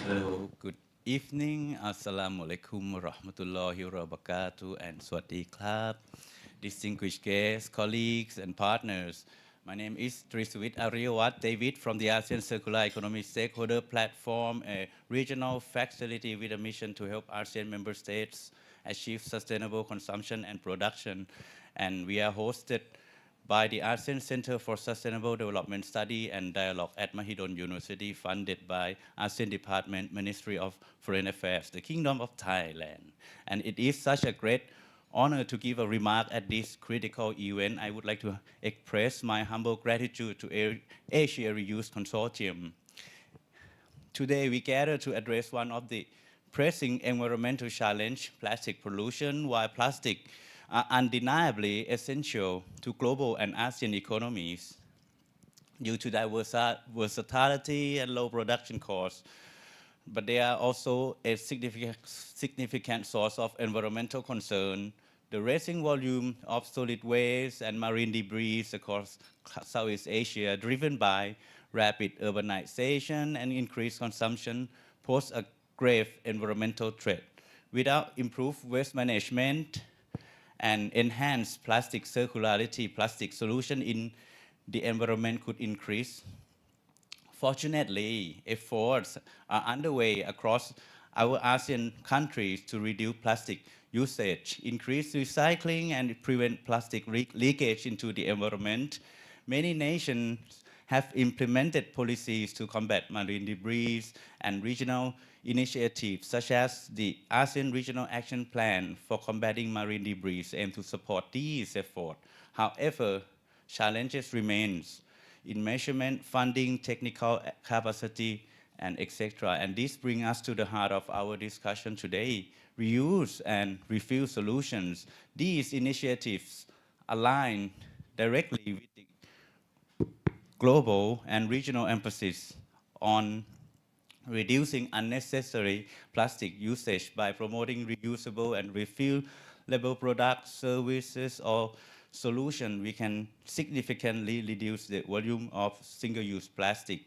Hello, good evening. Assalamu alaikum wa rahmatullahi wa barakatuh and Swadee Club. Distinguished guests, colleagues, and partners. My name is Triswit Aryawat David from the ASEAN Circular Economy Stakeholder Platform, a regional facility with a mission to help ASEAN member states achieve sustainable consumption and production. And we are hosted by the ASEAN Center for Sustainable Development Study and Dialogue at Mahidol University, funded by ASEAN Department, Ministry of Foreign Affairs, the Kingdom of Thailand. And it is such a great honor to give a remark at this critical event. I would like to express my humble gratitude to Asia Reuse Consortium. Today, we gather to address one of the pressing environmental challenge, plastic pollution, while plastic are undeniably essential to global and ASEAN economies due to their versatility and low production costs. But they are also a significant source of environmental concern. The rising volume of solid waste and marine debris across Southeast Asia, driven by rapid urbanization and increased consumption, pose a grave environmental threat. Without improved waste management, and enhanced plastic circularity, plastic solution in the environment could increase. Fortunately, efforts are underway across our ASEAN countries to reduce plastic usage, increase recycling, and prevent plastic leakage into the environment. Many nations have implemented policies to combat marine debris, and regional initiatives such as the ASEAN Regional Action Plan for combating marine debris aim to support these efforts. However, challenges remain in measurement, funding, technical capacity, and etc. And this brings us to the heart of our discussion today, reuse and refill solutions. These initiatives align directly with the global and regional emphasis on reducing unnecessary plastic usage by promoting reusable and refillable products, services, or solutions. We can significantly reduce the volume of single-use plastic,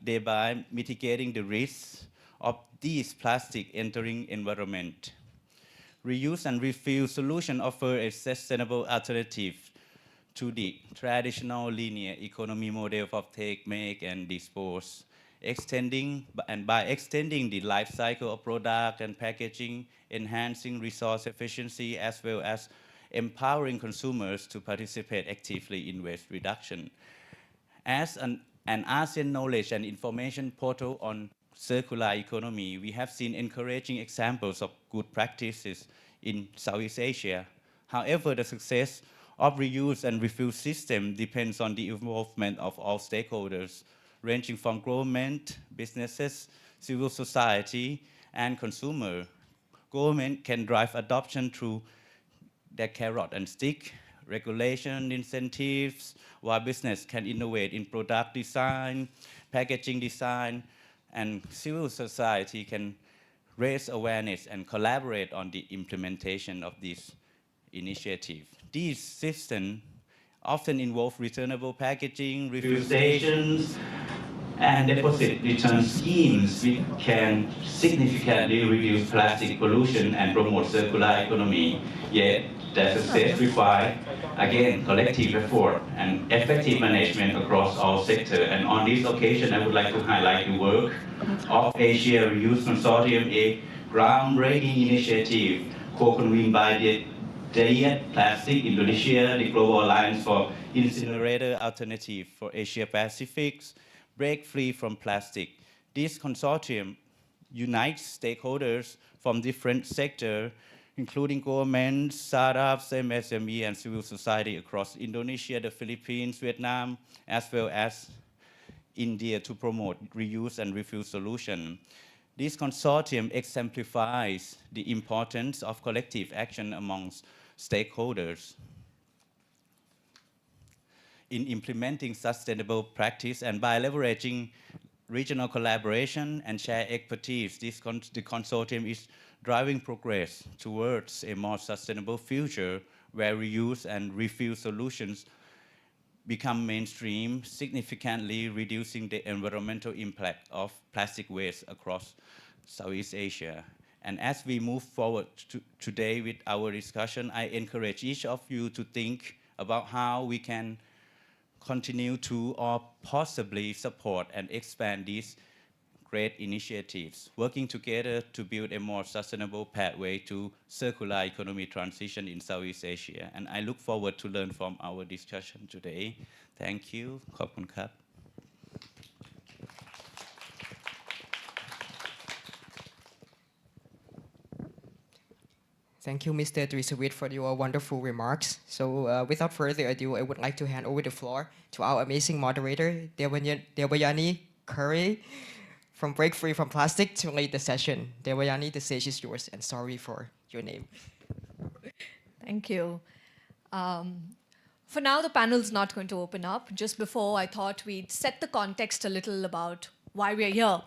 thereby mitigating the risks of these plastic entering environment. Reuse and refill solution offer a sustainable alternative to the traditional linear economy model of take, make, and dispose. By extending the life cycle of product and packaging, enhancing resource efficiency, as well as empowering consumers to participate actively in waste reduction. As an ASEAN knowledge and information portal on circular economy, we have seen encouraging examples of good practices in Southeast Asia. However, the success of reuse and refill system depends on the involvement of all stakeholders, ranging from government, businesses, civil society, and consumer. Government can drive adoption through their carrot and stick, regulation incentives, while business can innovate in product design, packaging design, and civil society can raise awareness and collaborate on the implementation of this initiative. These systems often involve returnable packaging, refill stations, and deposit return schemes which can significantly reduce plastic pollution and promote circular economy. Yet, their success requires, again, collective effort and effective management across all sectors. And on this occasion, I would like to highlight the work of Asia Reuse Consortium, a groundbreaking initiative co-convened by the Dietplastik Indonesia, the Global Alliance for Incinerator Alternatives for Asia Pacific, Break Free from Plastic. This consortium unites stakeholders from different sectors, including governments, startups, MSMEs, and civil society across Indonesia, the Philippines, Vietnam, as well as India to promote reuse and refill solutions. This consortium exemplifies the importance of collective action amongst stakeholders in implementing sustainable practice, and by leveraging regional collaboration and shared expertise, the consortium is driving progress towards a more sustainable future where reuse and refill solutions become mainstream, significantly reducing the environmental impact of plastic waste across Southeast Asia. And as we move forward today with our discussion, I encourage each of you to think about how we can continue to or possibly support and expand these great initiatives, working together to build a more sustainable pathway to circular economy transition in Southeast Asia. And I look forward to learn from our discussion today. Thank you. ขอบคุณครับ Thank you, Mr. Trisawit, for your wonderful remarks. So without further ado, I would like to hand over the floor to our amazing moderator, Devayani Curry, from Break Free from Plastic, to lead the session. Devayani, the stage is yours, and sorry for your name. Thank you. For now, the panel's not going to open up. Just before, I thought we'd set the context a little about why we're here.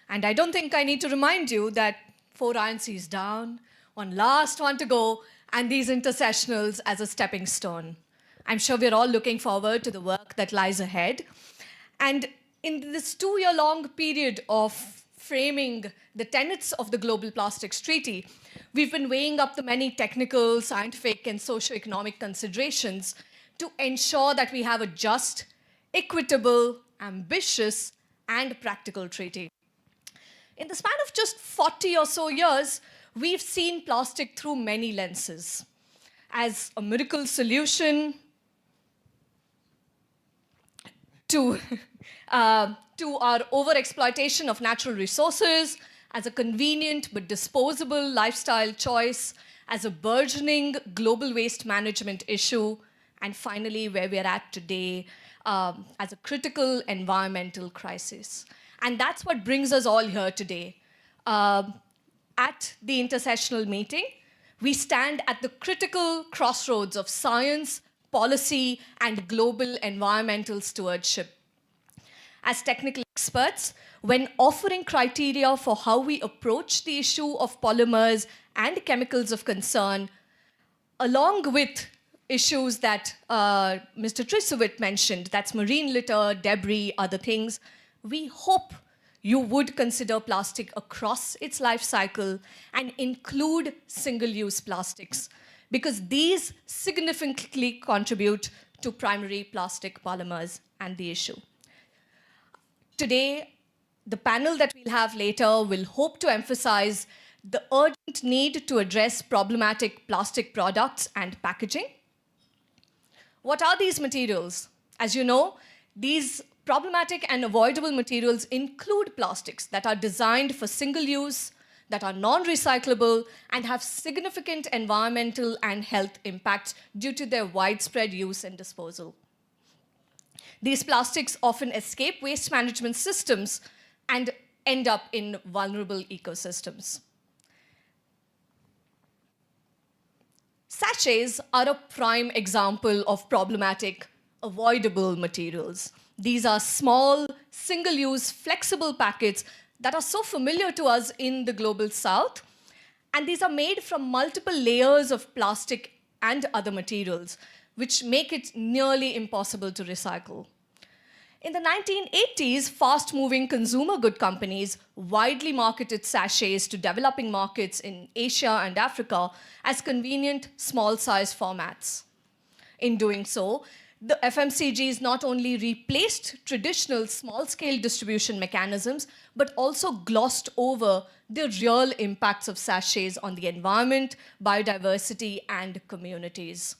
And I don't think I need to remind you that 4 iron seas down, one last one to go, and these intersessionals as a stepping stone. I'm sure we're all looking forward to the work that lies ahead. And in this 2-year-long period of framing the tenets of the Global Plastics Treaty, we've been weighing up the many technical, scientific, and socioeconomic considerations to ensure that we have a just, equitable, ambitious, and practical treaty. In the span of just 40 or so years, we've seen plastic through many lenses. As a miracle solution to our overexploitation of natural resources, as a convenient but disposable lifestyle choice, as a burgeoning global waste management issue, and finally, where we're at today, as a critical environmental crisis. And that's what brings us all here today. At the intersessional meeting, we stand at the critical crossroads of science, policy, and global environmental stewardship. As technical experts, when offering criteria for how we approach the issue of polymers and chemicals of concern, along with issues that Mr. Trisawit mentioned, that's marine litter, debris, other things, we hope you would consider plastic across its life cycle and include single-use plastics, because these significantly contribute to primary plastic polymers and the issue. Today, the panel that we'll have later will hope to emphasize the urgent need to address problematic plastic products and packaging. What are these materials? As you know, these problematic and avoidable materials include plastics that are designed for single use, that are non-recyclable, and have significant environmental and health impacts due to their widespread use and disposal. These plastics often escape waste management systems and end up in vulnerable ecosystems. Sachets are a prime example of problematic, avoidable materials. These are small, single-use, flexible packets that are so familiar to us in the global south. And these are made from multiple layers of plastic and other materials, which make it nearly impossible to recycle. In the 1980s, fast-moving consumer good companies widely marketed sachets to developing markets in Asia and Africa as convenient, small-size formats. In doing so, the FMCGs not only replaced traditional small-scale distribution mechanisms, but also glossed over the real impacts of sachets on the environment, biodiversity, and communities.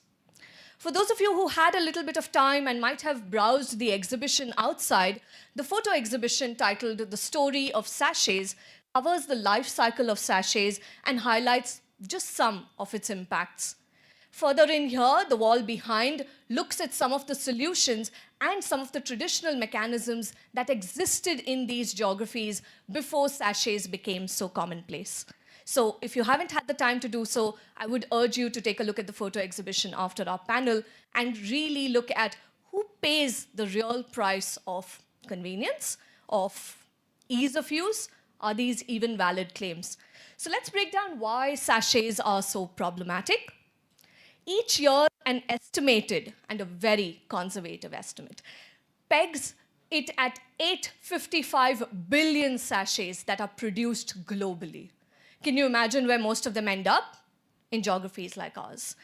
For those of you who had a little bit of time and might have browsed the exhibition outside, the photo exhibition titled The Story of Sachets covers the life cycle of sachets and highlights just some of its impacts. Further in here, the wall behind looks at some of the solutions and some of the traditional mechanisms that existed in these geographies before sachets became so commonplace. So if you haven't had the time to do so, I would urge you to take a look at the photo exhibition after our panel and really look at who pays the real price of convenience, of ease of use. Are these even valid claims? So let's break down why sachets are so problematic. Each year, an estimated and a very conservative estimate, pegs it at 855 billion sachets that are produced globally. Can you imagine where most of them end up? In geographies like ours.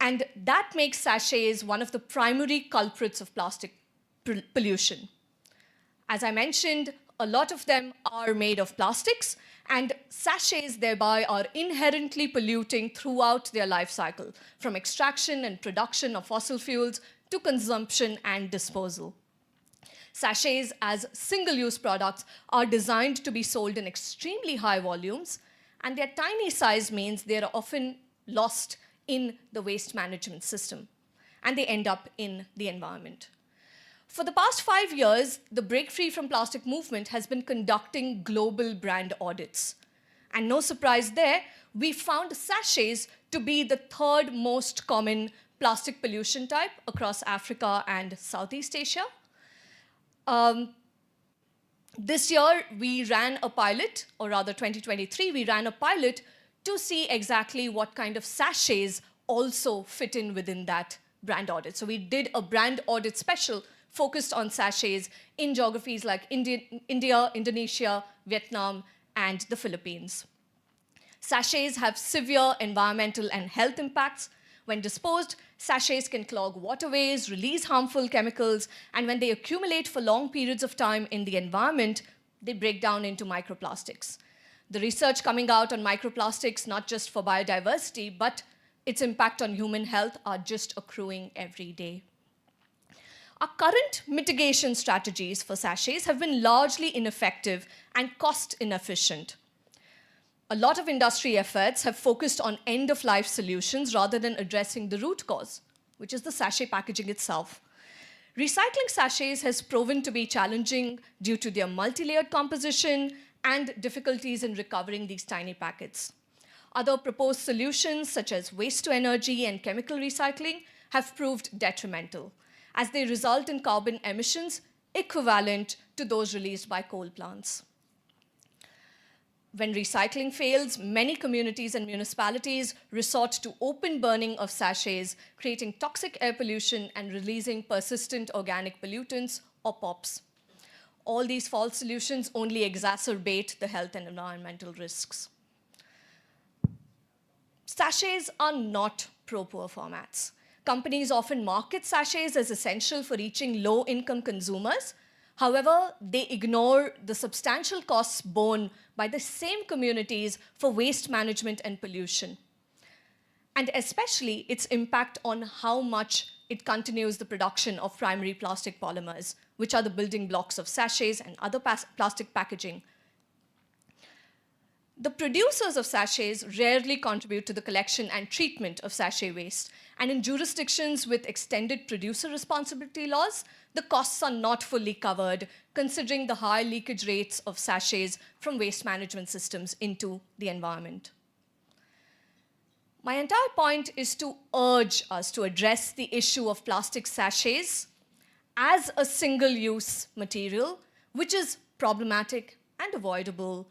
And that makes sachets one of the primary culprits of plastic pollution. As I mentioned, a lot of them are made of plastics, and sachets thereby are inherently polluting throughout their life cycle, from extraction and production of fossil fuels to consumption and disposal. Sachets as single-use products are designed to be sold in extremely high volumes, and their tiny size means they are often lost in the waste management system, and they end up in the environment. For the past 5 years, the Break Free from Plastic movement has been conducting global brand audits. And no surprise there, we found sachets to be the third most common plastic pollution type across Africa and Southeast Asia. This year, we ran a pilot, or rather 2023, we ran a pilot to see exactly what kind of sachets also fit in within that brand audit. So we did a brand audit special focused on sachets in geographies like India, Indonesia, Vietnam, and the Philippines. Sachets have severe environmental and health impacts. When disposed, sachets can clog waterways, release harmful chemicals, and when they accumulate for long periods of time in the environment, they break down into microplastics. The research coming out on microplastics, not just for biodiversity, but its impact on human health, are just accruing every day. Our current mitigation strategies for sachets have been largely ineffective and cost inefficient. A lot of industry efforts have focused on end-of-life solutions rather than addressing the root cause, which is the sachet packaging itself. Recycling sachets has proven to be challenging due to their multi-layered composition and difficulties in recovering these tiny packets. Other proposed solutions, such as waste-to-energy and chemical recycling, have proved detrimental, as they result in carbon emissions equivalent to those released by coal plants. When recycling fails, many communities and municipalities resort to open burning of sachets, creating toxic air pollution and releasing persistent organic pollutants, or POPs. All these false solutions only exacerbate the health and environmental risks. Sachets are not pro-poor formats. Companies often market sachets as essential for reaching low-income consumers. However, they ignore the substantial costs borne by the same communities for waste management and pollution, and especially its impact on how much it continues the production of primary plastic polymers, which are the building blocks of sachets and other plastic packaging. The producers of sachets rarely contribute to the collection and treatment of sachet waste, and in jurisdictions with extended producer responsibility laws, the costs are not fully covered, considering the high leakage rates of sachets from waste management systems into the environment. My entire point is to urge us to address the issue of plastic sachets as a single-use material, which is problematic and avoidable,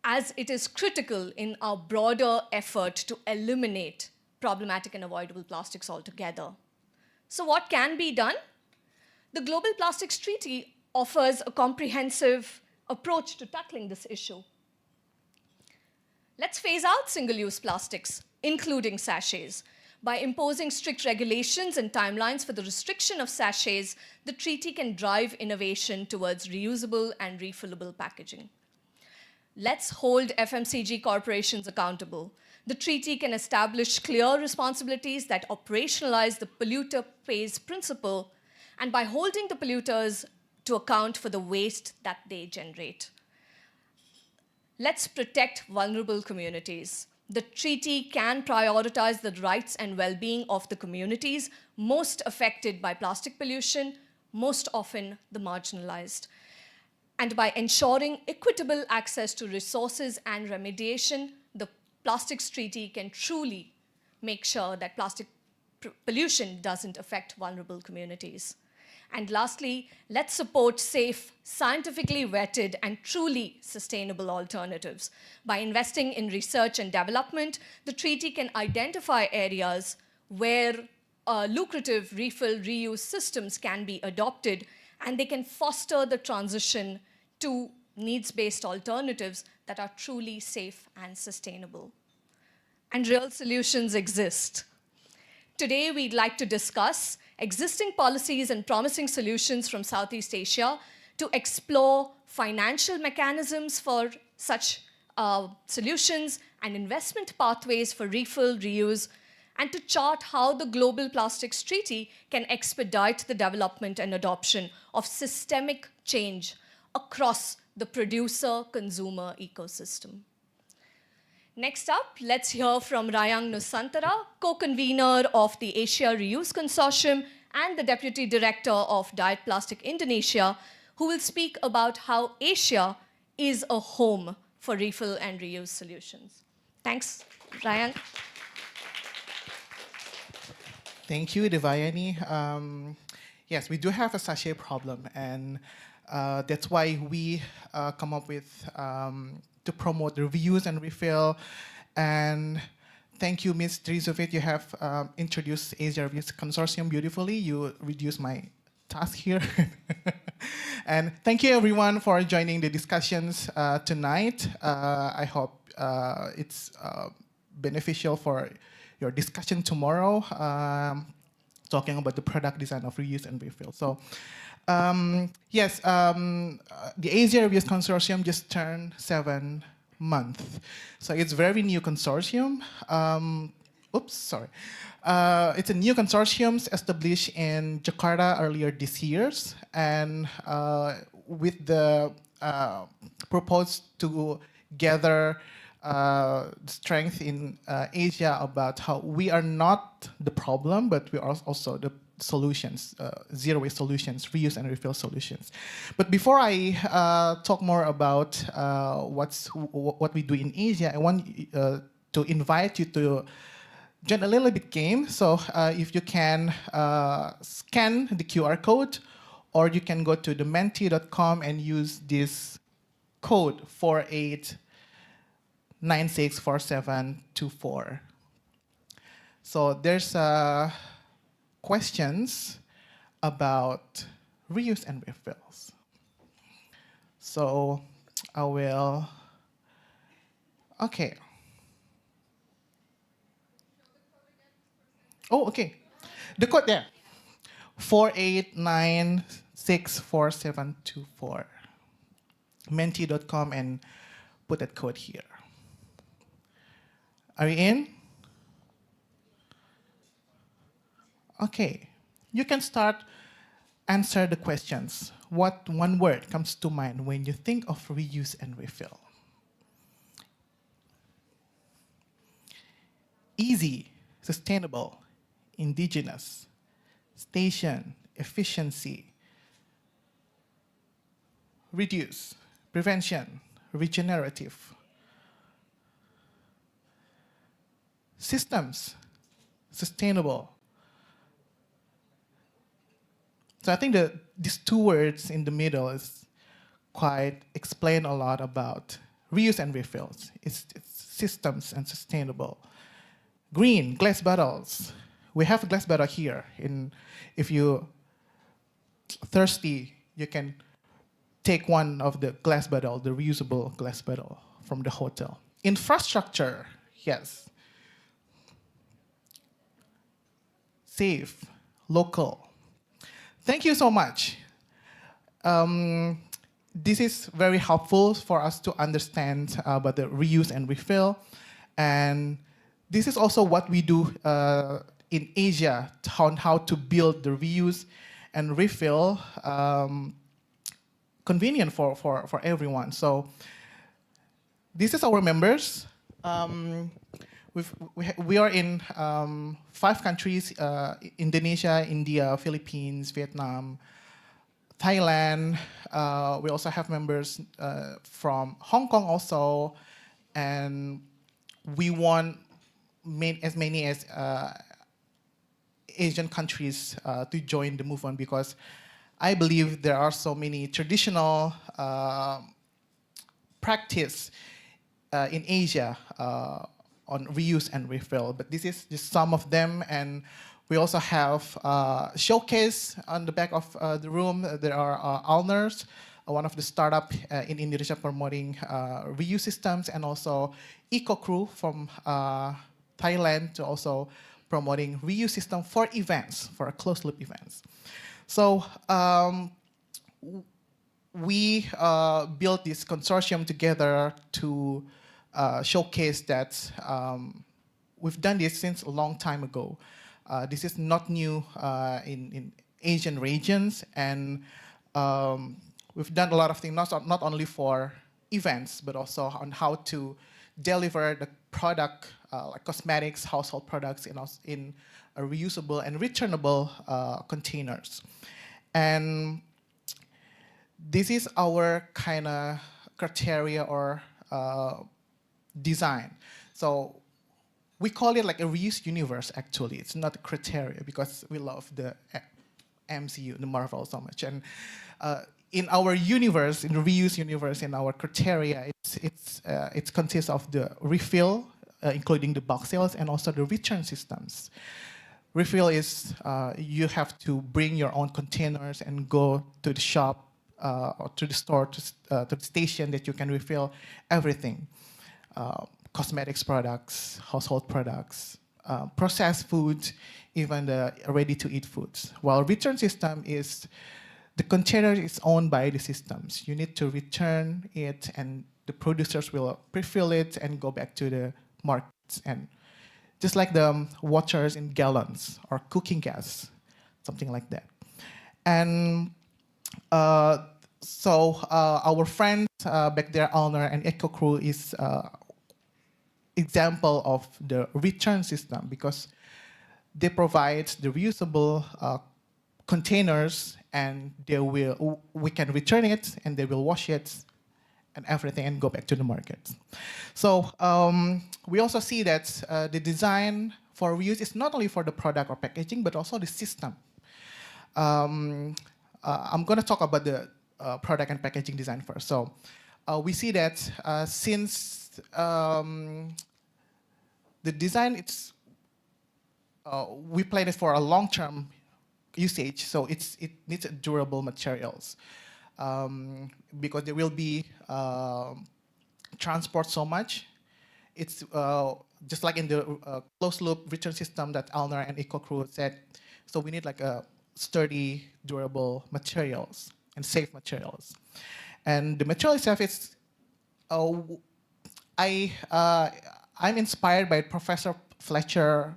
as it is critical in our broader effort to eliminate problematic and avoidable plastics altogether. So what can be done? The Global Plastics Treaty offers a comprehensive approach to tackling this issue. Let's phase out single-use plastics, including sachets. By imposing strict regulations and timelines for the restriction of sachets, the treaty can drive innovation towards reusable and refillable packaging. Let's hold FMCG corporations accountable. The treaty can establish clear responsibilities that operationalize the polluter pays principle, and by holding the polluters to account for the waste that they generate. Let's protect vulnerable communities. The treaty can prioritize the rights and well-being of the communities most affected by plastic pollution, most often the marginalized. And by ensuring equitable access to resources and remediation, the Plastics Treaty can truly make sure that plastic pollution doesn't affect vulnerable communities. And lastly, let's support safe, scientifically vetted, and truly sustainable alternatives. By investing in research and development, the treaty can identify areas where lucrative refill reuse systems can be adopted, and they can foster the transition to needs-based alternatives that are truly safe and sustainable. And real solutions exist. Today, we'd like to discuss existing policies and promising solutions from Southeast Asia, to explore financial mechanisms for such solutions and investment pathways for refill, reuse, and to chart how the Global Plastics Treaty can expedite the development and adoption of systemic change across the producer-consumer ecosystem. Next up, let's hear from Rayang Nusantara, co-convener of the Asia Reuse Consortium and the Deputy Director of Dietplastik Indonesia, who will speak about how Asia is a home for refill and reuse solutions. Thanks, Rayang. Thank you, Devayani. Yes, we do have a sachet problem, and that's why we come up with to promote the reuse and refill. And thank you, Ms. Trizovic. You have introduced Asia Reuse Consortium beautifully. You reduced my task here. And thank you, everyone, for joining the discussions tonight. I hope it's beneficial for your discussion tomorrow, talking about the product design of reuse and refill. So, yes, the Asia Reuse Consortium just turned 7 months. So it's a very new consortium. It's a new consortium established in Jakarta earlier this year, and with the proposed to gather strength in Asia about how we are not the problem, but we are also the solutions, zero-waste solutions, reuse and refill solutions. But before I talk more about what we do in Asia, I want to invite you to join a little bit game. So if you can scan the QR code, or you can go to the menti.com and use this code 48964724. So there's questions about reuse and refills. So I will, okay. Oh, okay. The code there, 48964724. Menti.com and put that code here. Are you in? Okay. You can start answer the questions. What one word comes to mind when you think of reuse and refill? Easy, sustainable, indigenous, station, efficiency, reduce, prevention, regenerative, systems, sustainable. So I think that these two words in the middle is quite explain a lot about reuse and refills. It's systems and sustainable. Green, glass bottles. We have a glass bottle here. If you thirsty, you can take one of the glass bottle, the reusable glass bottle from the hotel. Infrastructure, yes. Safe, local. Thank you so much. This is very helpful for us to understand about the reuse and refill. And this is also what we do in Asia on how to build the reuse and refill convenient for everyone. So this is our members. We are in 5 countries, Indonesia, India, Philippines, Vietnam, Thailand. We also have members from Hong Kong also, and we want as many as Asian countries to join the movement, because I believe there are so many traditional practice in Asia on reuse and refill. But this is just some of them, and we also have showcase on the back of the room. There are Alners, one of the startup in Indonesia promoting reuse systems, and also EcoCrew from Thailand to also promoting reuse system for events, for closed loop events. So we built this consortium together to showcase that we've done this since a long time ago. This is not new in Asian regions, and we've done a lot of things, not only for events, but also on how to deliver the product, like cosmetics, household products, in reusable and returnable containers. And this is our kind of criteria or design. So we call it like a reuse universe, actually. It's not a criteria because we love the MCU, the Marvel, so much. And in our universe, in the reuse universe, in our criteria, it consists of the refill, including the bulk sales, and also the return systems. Refill is you have to bring your own containers and go to the shop or to the store, to the station that you can refill everything. Cosmetics products, household products, processed foods, even the ready-to-eat foods. While return system is, the container is owned by the systems. You need to return it, and the producers will pre-fill it and go back to the markets. And just like the waters in gallons or cooking gas, something like that. And so our friends back there, Alner and EcoCrew, is example of the return system because they provide the reusable containers, and we can return it, and they will wash it and everything and go back to the market. So we also see that the design for reuse is not only for the product or packaging, but also the system. I'm going to talk about the product and packaging design first. So we see that since the design, we plan it for a long-term usage, so it needs durable materials because there will be transport so much. It's just like in the closed-loop return system that Alner and EcoCrew said. So we need like a sturdy, durable materials and safe materials. And the material itself is, I'm inspired by Professor Fletcher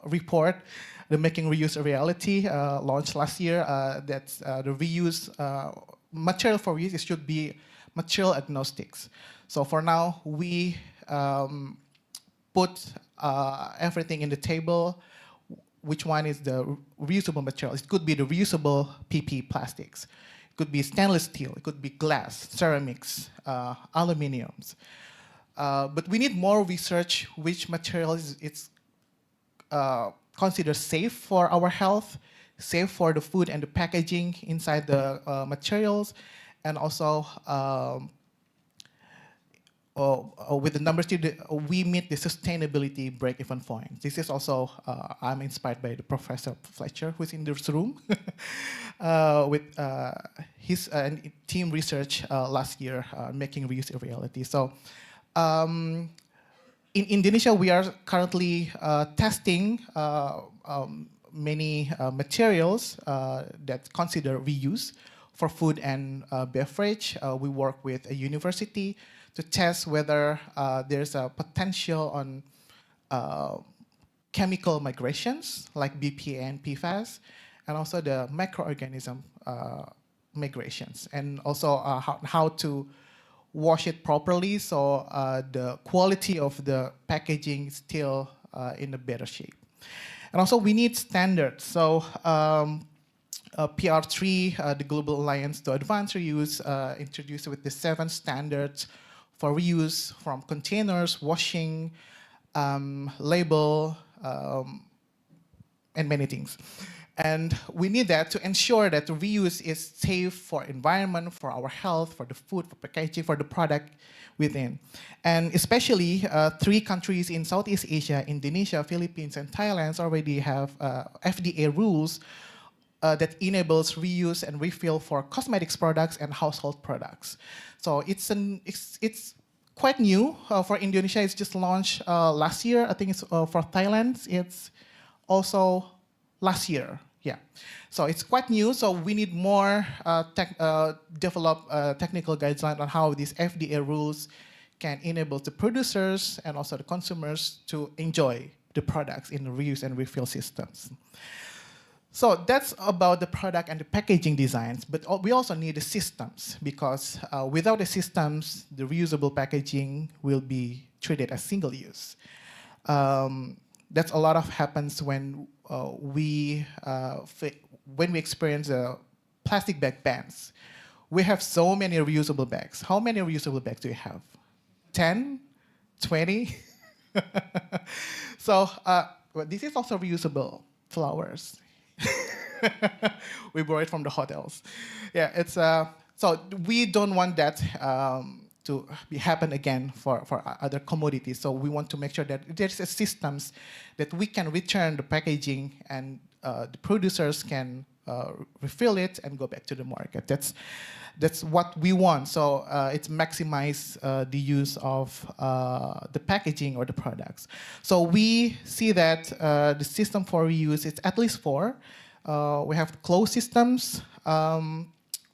report, the Making Reuse a Reality, launched last year. That the reuse material for reuse should be material agnostics. So for now, we put everything in the table. Which one is the reusable material? It could be the reusable PP plastics. It could be stainless steel. It could be glass, ceramics, aluminiums. But we need more research which materials it's considered safe for our health, safe for the food and the packaging inside the materials, and also with the number two, we meet the sustainability break-even point. This is also, I'm inspired by the Professor Fletcher, who's in this room, with his team research last year, making reuse a reality. So in Indonesia, we are currently testing many materials that consider reuse for food and beverage. We work with a university to test whether there's a potential on chemical migrations like BPA and PFAS, and also the microorganism migrations, and also how to wash it properly so the quality of the packaging is still in a better shape. And also we need standards. So PR3, the Global Alliance to Advance Reuse, introduced with the 7 standards for reuse from containers, washing, label, and many things. And we need that to ensure that the reuse is safe for environment, for our health, for the food, for packaging, for the product within. And especially 3 countries in Southeast Asia, Indonesia, Philippines, and Thailand already have FDA rules that enables reuse and refill for cosmetics products and household products. So it's quite new. For Indonesia, it's just launched last year. I think it's for Thailand, it's also last year. Yeah. So it's quite new. So we need more develop technical guidelines on how these FDA rules can enable the producers and also the consumers to enjoy the products in the reuse and refill systems. So that's about the product and the packaging designs, but we also need the systems, because without the systems, the reusable packaging will be treated as single use. That's a lot of happens when we experience plastic bag bans. We have so many reusable bags. How many reusable bags do you have? 10? 20? So well, this is also reusable flowers. We borrow it from the hotels. Yeah, it's so we don't want that to happen again for other commodities. So we want to make sure that there's a systems that we can return the packaging and the producers can refill it and go back to the market. That's what we want. So it's maximize the use of the packaging or the products. So we see that the system for reuse is at least 4. We have closed systems,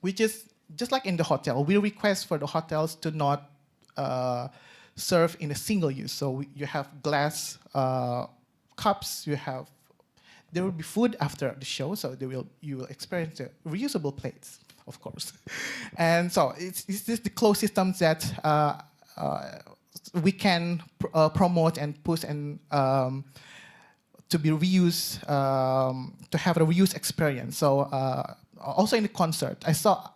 which is just like in the hotel. We request for the hotels to not serve in a single use. So you have glass cups. There will be food after the show, so you will experience the reusable plates, of course. And so it's just the closed systems that we can promote and push and to be reused, to have a reuse experience. So also in the concert, I saw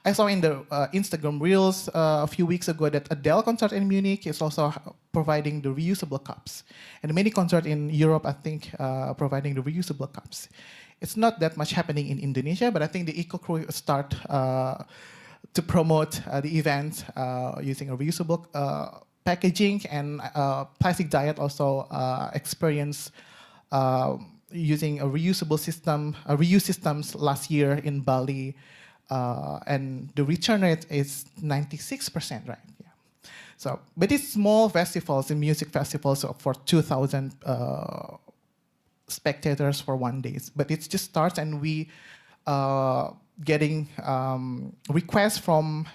in the Instagram Reels a few weeks ago that Adele concert in Munich is also providing the reusable cups. And many concerts in Europe, I think, providing the reusable cups. It's not that much happening in Indonesia, but I think the Eco Crew start to promote the event using a reusable packaging, and Plastic Diet also experience using a reusable system, reuse systems last year in Bali, and the return rate is 96%, right? Yeah. So, but it's small festivals and music festivals for 2,000 spectators for 1 day. But it just starts, and we getting requests from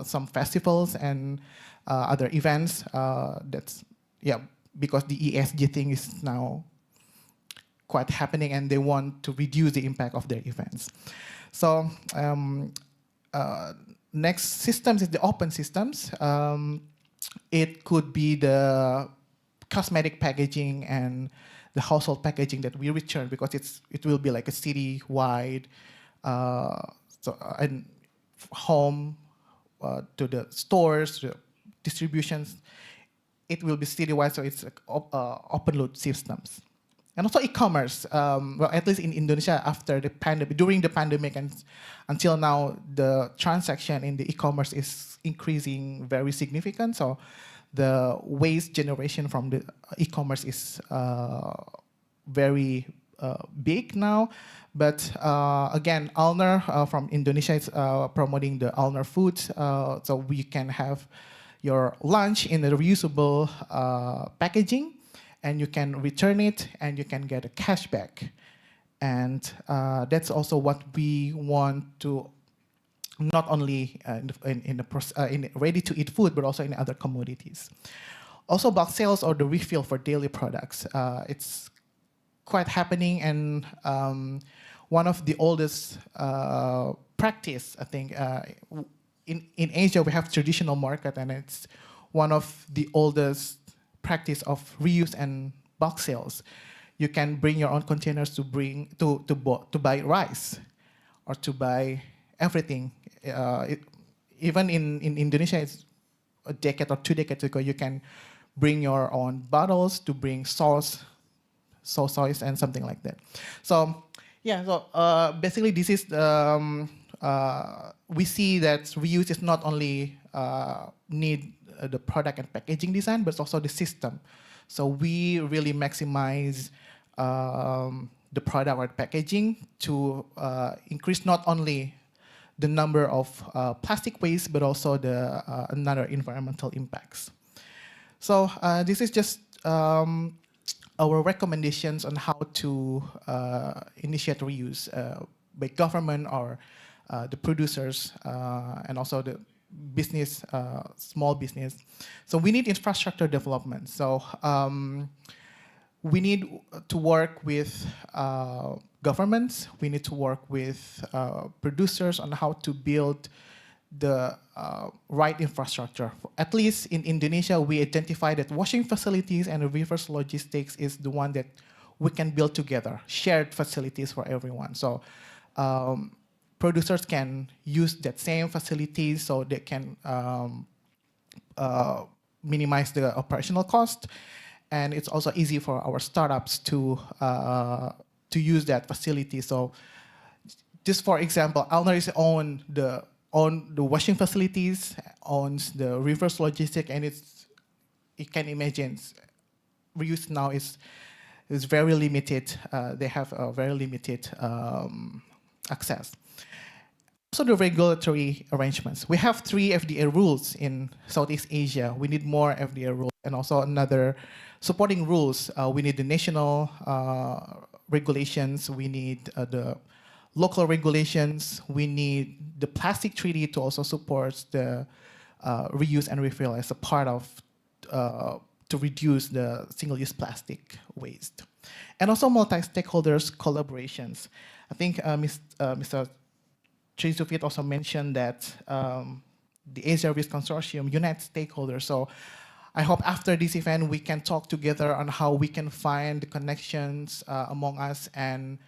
some festivals and other events. That's because the ESG thing is now quite happening, and they want to reduce the impact of their events. So next systems is the open systems. It could be the cosmetic packaging and the household packaging that we return, because it will be like a city-wide and home to the stores, the distributions. It will be city-wide, so it's like open loop systems. And also e-commerce, well, at least in Indonesia, after the pandemic, during the pandemic and until now, the transaction in the e-commerce is increasing very significant. So the waste generation from the e-commerce is very big now. But again, Alner from Indonesia is promoting the Alner foods, so we can have your lunch in a reusable packaging, and you can return it, and you can get a cashback. And that's also what we want to, not only in ready-to-eat food, but also in other commodities. Also, bulk sales or the refill for daily products. It's quite happening, and one of the oldest practice, I think, in Asia, we have traditional market, and it's one of the oldest practice of reuse and bulk sales. You can bring your own containers to buy rice or to buy everything. Even in Indonesia, it's a decade or 2 decades ago, you can bring your own bottles to bring soy sauce and something like that. So Yeah, so basically this is, we see that reuse is not only need the product and packaging design, but also the system. So we really maximize the product or packaging to increase not only the number of plastic waste, but also the another environmental impacts. So this is just our recommendations on how to initiate reuse by government or the producers and also the business, small business. So we need infrastructure development. So we need to work with governments. We need to work with producers on how to build the right infrastructure. At least in Indonesia, we identify that washing facilities and reverse logistics is the one that we can build together, shared facilities for everyone. So producers can use that same facilities so they can minimize the operational cost. And it's also easy for our startups to use that facility. So just for example, Alnaris own the washing facilities, owns the reverse logistic, and you can imagine reuse now is very limited. They have a very limited access. Also the regulatory arrangements. We have 3 FDA rules in Southeast Asia. We need more FDA rules and also another supporting rules. We need the national regulations. We need the local regulations. We need the plastic treaty to also support the reuse and refill as a part of to reduce the single-use plastic waste. And also multi-stakeholders collaborations. I think Mr. Trisufit also mentioned that the Asia Reuse Consortium unites stakeholders. So I hope after this event we can talk together on how we can find the connections among us and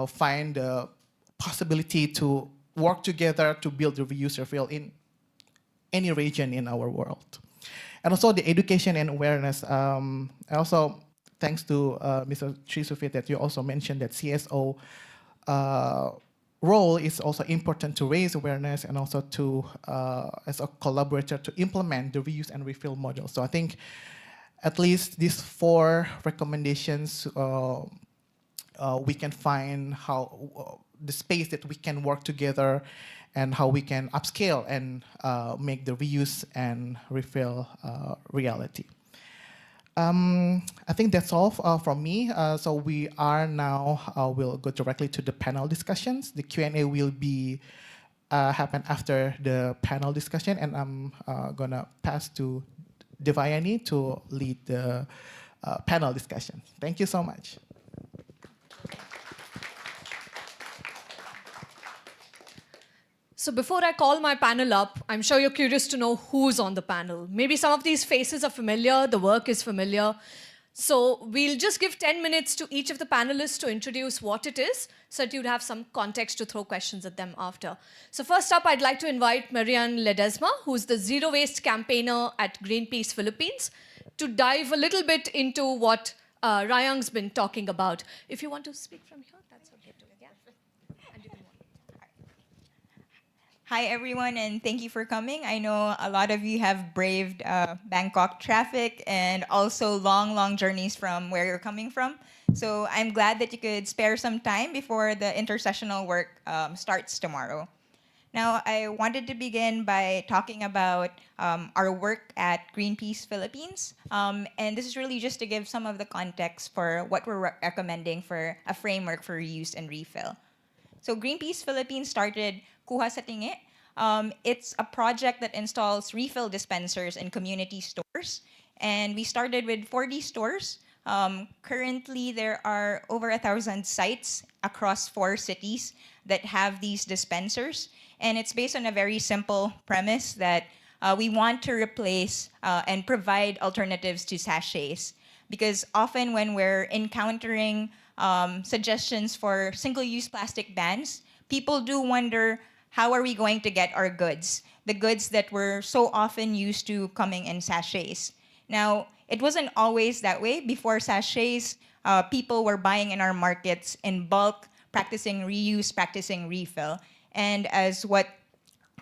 find the possibility to work together to build the reuse refill in any region in our world. And also the education and awareness. Also, thanks to Mr. Trisufit that you also mentioned that CSO role is also important to raise awareness and also to, as a collaborator, to implement the reuse and refill model. So I think at least these 4 recommendations, we can find how the space that we can work together and how we can upscale and make the reuse and refill reality. I think that's all from me. So we are now, we'll go directly to the panel discussions. The Q&A will be happen after the panel discussion, and I'm gonna pass to Devayani to lead the panel discussion. Thank you so much. So before I call my panel up, I'm sure you're curious to know who's on the panel. Maybe some of these faces are familiar, the work is familiar. So we'll just give 10 minutes to each of the panelists to introduce what it is, so that you'd have some context to throw questions at them after. So first up, I'd like to invite Marianne Ledesma, who's the zero waste campaigner at Greenpeace Philippines, to dive a little bit into what Rayang's been talking about. If you want to speak from here, that's okay too. Yeah. And you can walk. Hi, everyone, and thank you for coming. I know a lot of you have braved Bangkok traffic and also long, long journeys from where you're coming from. So I'm glad that you could spare some time before the intersessional work starts tomorrow. Now, I wanted to begin by talking about our work at Greenpeace Philippines. And this is really just to give some of the context for what we're recommending for a framework for reuse and refill. So Greenpeace Philippines started Kuha sa Tingi. It's a project that installs refill dispensers in community stores. And we started with 40 stores. Currently, there are over 1,000 sites across 4 cities that have these dispensers. And it's based on a very simple premise that we want to replace and provide alternatives to sachets. Because often when we're encountering suggestions for single-use plastic bans, people do wonder, how are we going to get our goods? The goods that we're so often used to coming in sachets. Now, it wasn't always that way. Before sachets, people were buying in our markets in bulk, practicing reuse, practicing refill. And as what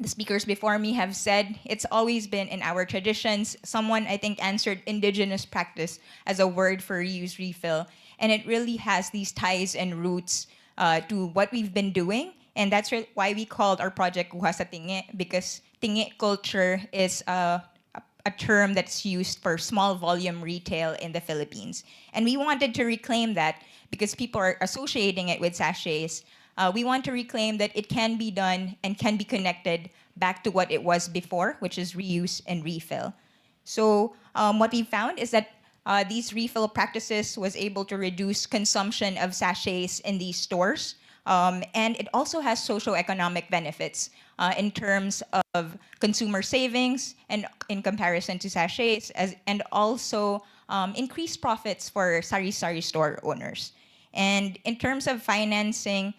the speakers before me have said, it's always been in our traditions. Someone, I think, answered indigenous practice as a word for reuse, refill. And it really has these ties and roots to what we've been doing. And that's why we called our project Kuha sa Tingi, because Tingi culture is a term that's used for small volume retail in the Philippines. And we wanted to reclaim that because people are associating it with sachets. We want to reclaim that it can be done and can be connected back to what it was before, which is reuse and refill. So what we found is that these refill practices was able to reduce consumption of sachets in these stores. And it also has socioeconomic benefits in terms of consumer savings and in comparison to sachets, and also increased profits for sari-sari store owners. And in terms of financing,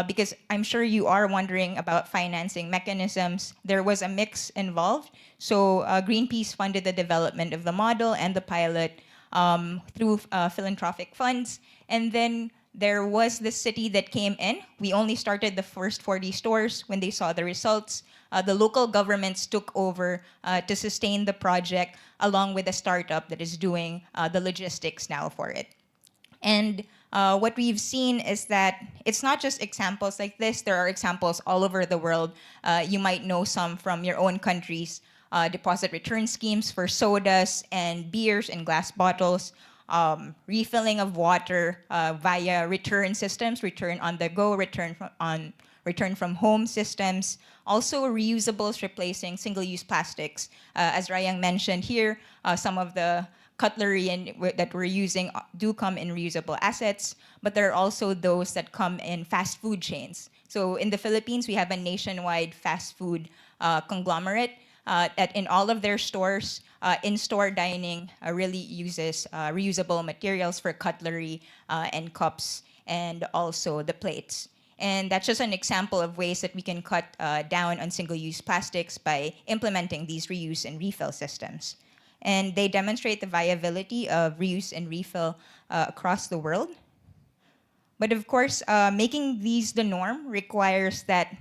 because I'm sure you are wondering about financing mechanisms, there was a mix involved. So Greenpeace funded the development of the model and the pilot through philanthropic funds. And then there was this city that came in. We only started the first 40 stores. When they saw the results, the local governments took over to sustain the project, along with a startup that is doing the logistics now for it. And what we've seen is that it's not just examples like this. There are examples all over the world. You might know some from your own countries. Deposit return schemes for sodas and beers and glass bottles. Refilling of water via return systems, return on the go, return from home systems. Also reusables replacing single-use plastics. As Rayang mentioned here, some of the cutlery that we're using do come in reusable assets, but there are also those that come in fast food chains. So in the Philippines, we have a nationwide fast food conglomerate that in all of their stores, in-store dining really uses reusable materials for cutlery and cups, and also the plates. And that's just an example of ways that we can cut down on single-use plastics by implementing these reuse and refill systems. And they demonstrate the viability of reuse and refill across the world. But of course, making these the norm requires that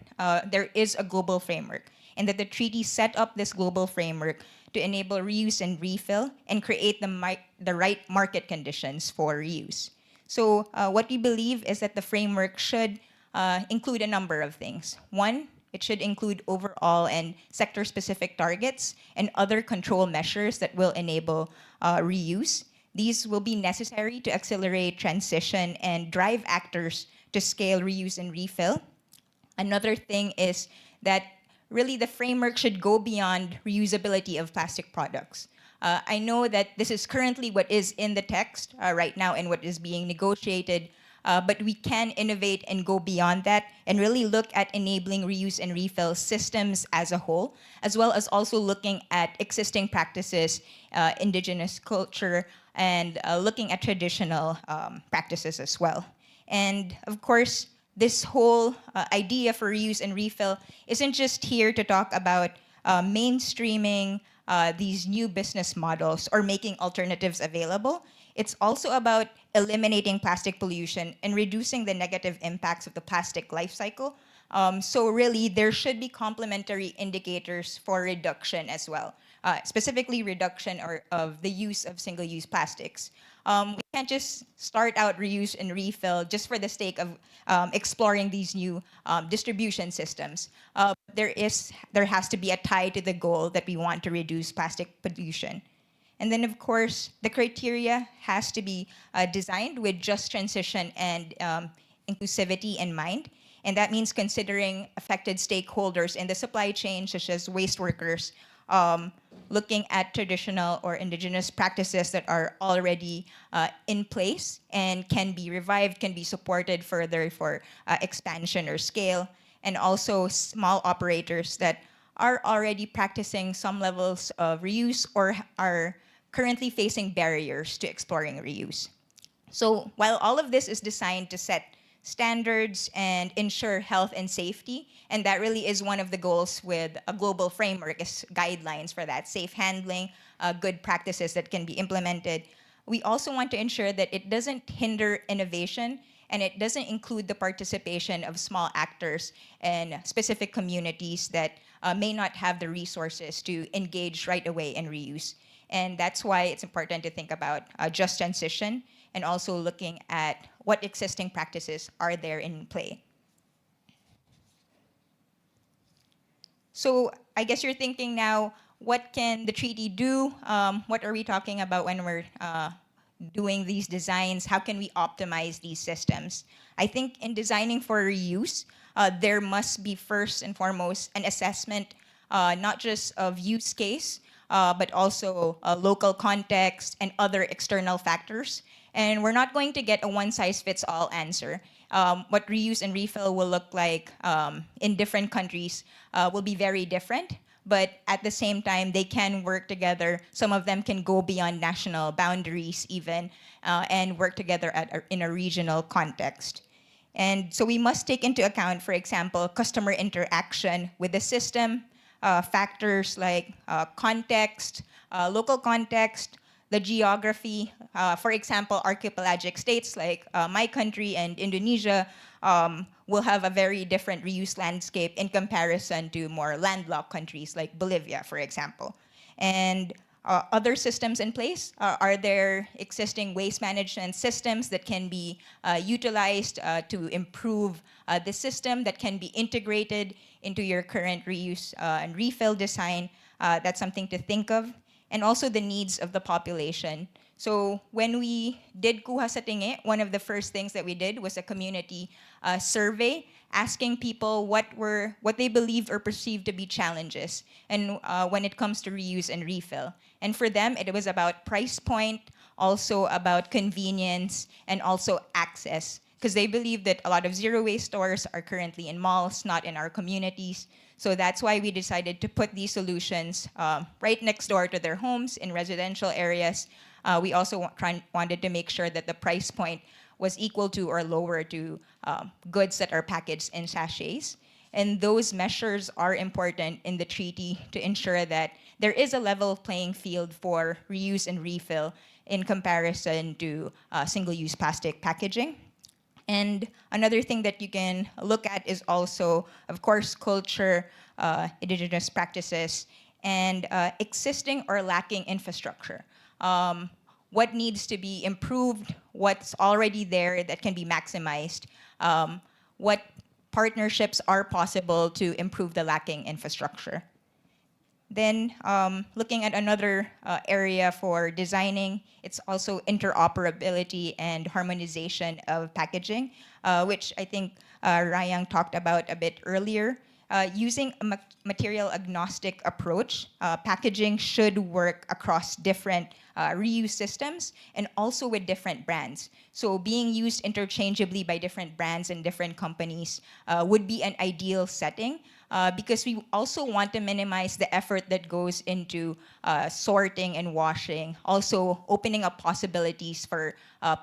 there is a global framework, and that the treaty set up this global framework to enable reuse and refill and create the right market conditions for reuse. So what we believe is that the framework should include a number of things. One, it should include overall and sector-specific targets and other control measures that will enable reuse. These will be necessary to accelerate transition and drive actors to scale reuse and refill. Another thing is that really the framework should go beyond reusability of plastic products. I know that this is currently what is in the text right now and what is being negotiated, but we can innovate and go beyond that and really look at enabling reuse and refill systems as a whole, as well as also looking at existing practices, indigenous culture, and looking at traditional practices as well. And of course, this whole idea for reuse and refill isn't just here to talk about mainstreaming these new business models or making alternatives available. It's also about eliminating plastic pollution and reducing the negative impacts of the plastic life cycle. So really, there should be complementary indicators for reduction as well, specifically reduction of the use of single-use plastics. We can't just start out reuse and refill just for the sake of exploring these new distribution systems. There has to be a tie to the goal that we want to reduce plastic pollution. And then, of course, the criteria has to be designed with just transition and inclusivity in mind. And that means considering affected stakeholders in the supply chain, such as waste workers, looking at traditional or indigenous practices that are already in place and can be revived, can be supported further for expansion or scale, and also small operators that are already practicing some levels of reuse or are currently facing barriers to exploring reuse. So while all of this is designed to set standards and ensure health and safety, and that really is one of the goals with a global framework, is guidelines for that, safe handling, good practices that can be implemented. We also want to ensure that it doesn't hinder innovation and it doesn't include the participation of small actors and specific communities that may not have the resources to engage right away in reuse. And that's why it's important to think about just transition and also looking at what existing practices are there in play. So I guess you're thinking now, what can the treaty do? What are we talking about when we're doing these designs? How can we optimize these systems? I think in designing for reuse, there must be first and foremost an assessment, not just of use case, but also local context and other external factors. And we're not going to get a one-size-fits-all answer. What reuse and refill will look like in different countries will be very different, but at the same time, they can work together. Some of them can go beyond national boundaries even and work together in a regional context. And so we must take into account, for example, customer interaction with the system, factors like context, local context, the geography. For example, archipelagic states like my country and Indonesia will have a very different reuse landscape in comparison to more landlocked countries like Bolivia, for example. And other systems in place? Are there existing waste management systems that can be utilized to improve the system that can be integrated into your current reuse and refill design? That's something to think of. And also the needs of the population. So when we did Kuha sa Tingi, one of the first things that we did was a community survey asking people what they believed or perceived to be challenges and when it comes to reuse and refill. And for them, it was about price point, also about convenience, and also access. Because they believe that a lot of zero waste stores are currently in malls, not in our communities. So that's why we decided to put these solutions right next door to their homes in residential areas. We also wanted to make sure that the price point was equal to or lower to goods that are packaged in sachets. And those measures are important in the treaty to ensure that there is a level playing field for reuse and refill in comparison to single-use plastic packaging. And another thing that you can look at is also, of course, culture, indigenous practices, and existing or lacking infrastructure. What needs to be improved, what's already there that can be maximized, what partnerships are possible to improve the lacking infrastructure. Then looking at another area for designing, it's also interoperability and harmonization of packaging, which I think Rayang talked about a bit earlier. Using a material agnostic approach, packaging should work across different reuse systems and also with different brands. So being used interchangeably by different brands and different companies would be an ideal setting because we also want to minimize the effort that goes into sorting and washing, also opening up possibilities for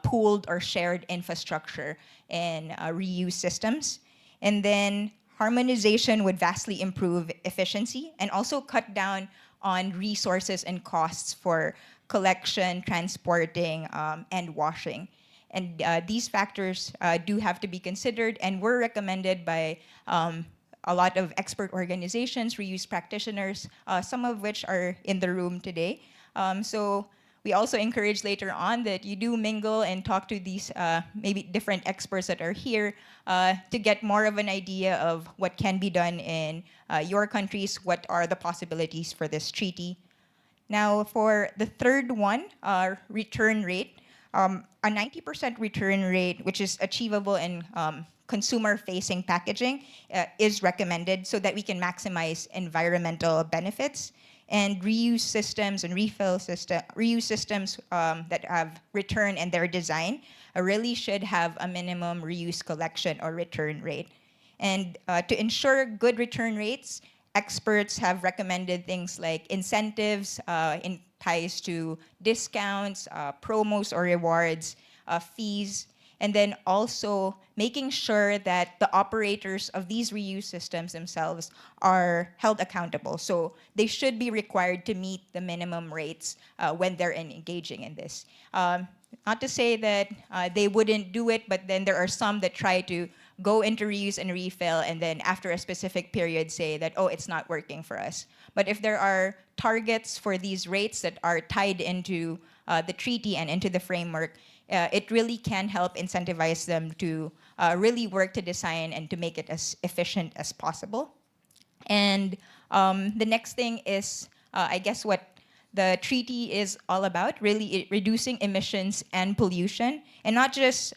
pooled or shared infrastructure and reuse systems. And then harmonization would vastly improve efficiency and also cut down on resources and costs for collection, transporting, and washing. And these factors do have to be considered and were recommended by a lot of expert organizations, reuse practitioners, some of which are in the room today. So we also encourage later on that you do mingle and talk to these maybe different experts that are here to get more of an idea of what can be done in your countries, what are the possibilities for this treaty. Now for the third one, return rate, a 90% return rate, which is achievable in consumer-facing packaging, is recommended so that we can maximize environmental benefits. And reuse systems and reuse systems that have return in their design really should have a minimum reuse collection or return rate. And to ensure good return rates, experts have recommended things like incentives in ties to discounts, promos or rewards, fees, and then also making sure that the operators of these reuse systems themselves are held accountable. So they should be required to meet the minimum rates when they're engaging in this. not to say that they wouldn't do it, but then there are some that try to go into reuse and refill and then after a specific period say that, oh, it's not working for us. But if there are targets for these rates that are tied into the treaty and into the framework, it really can help incentivize them to really work to design and to make it as efficient as possible. And the next thing is, I guess, what the treaty is all about, really reducing emissions and pollution, and not just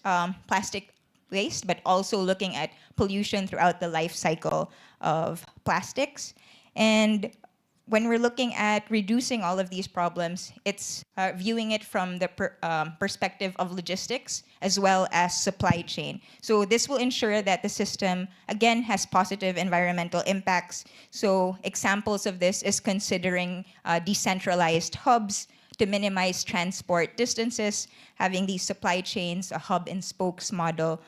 plastic waste, but also looking at pollution throughout the life cycle of plastics. And when we're looking at reducing all of these problems, it's viewing it from the perspective of logistics as well as supply chain. So this will ensure that the system, again, has positive environmental impacts. So examples of this is considering decentralized hubs to minimize transport distances, having these supply chains, a hub and spokes model,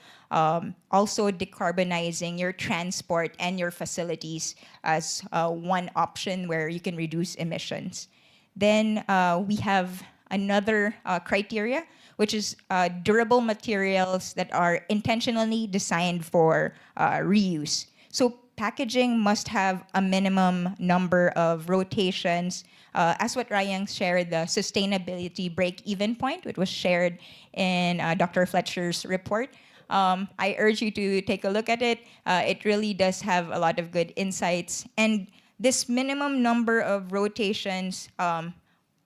also decarbonizing your transport and your facilities as one option where you can reduce emissions. Then we have another criteria, which is durable materials that are intentionally designed for reuse. So packaging must have a minimum number of rotations. As what Ryan shared, the sustainability break-even point, which was shared in Dr. Fletcher's report. I urge you to take a look at it. It really does have a lot of good insights. And this minimum number of rotations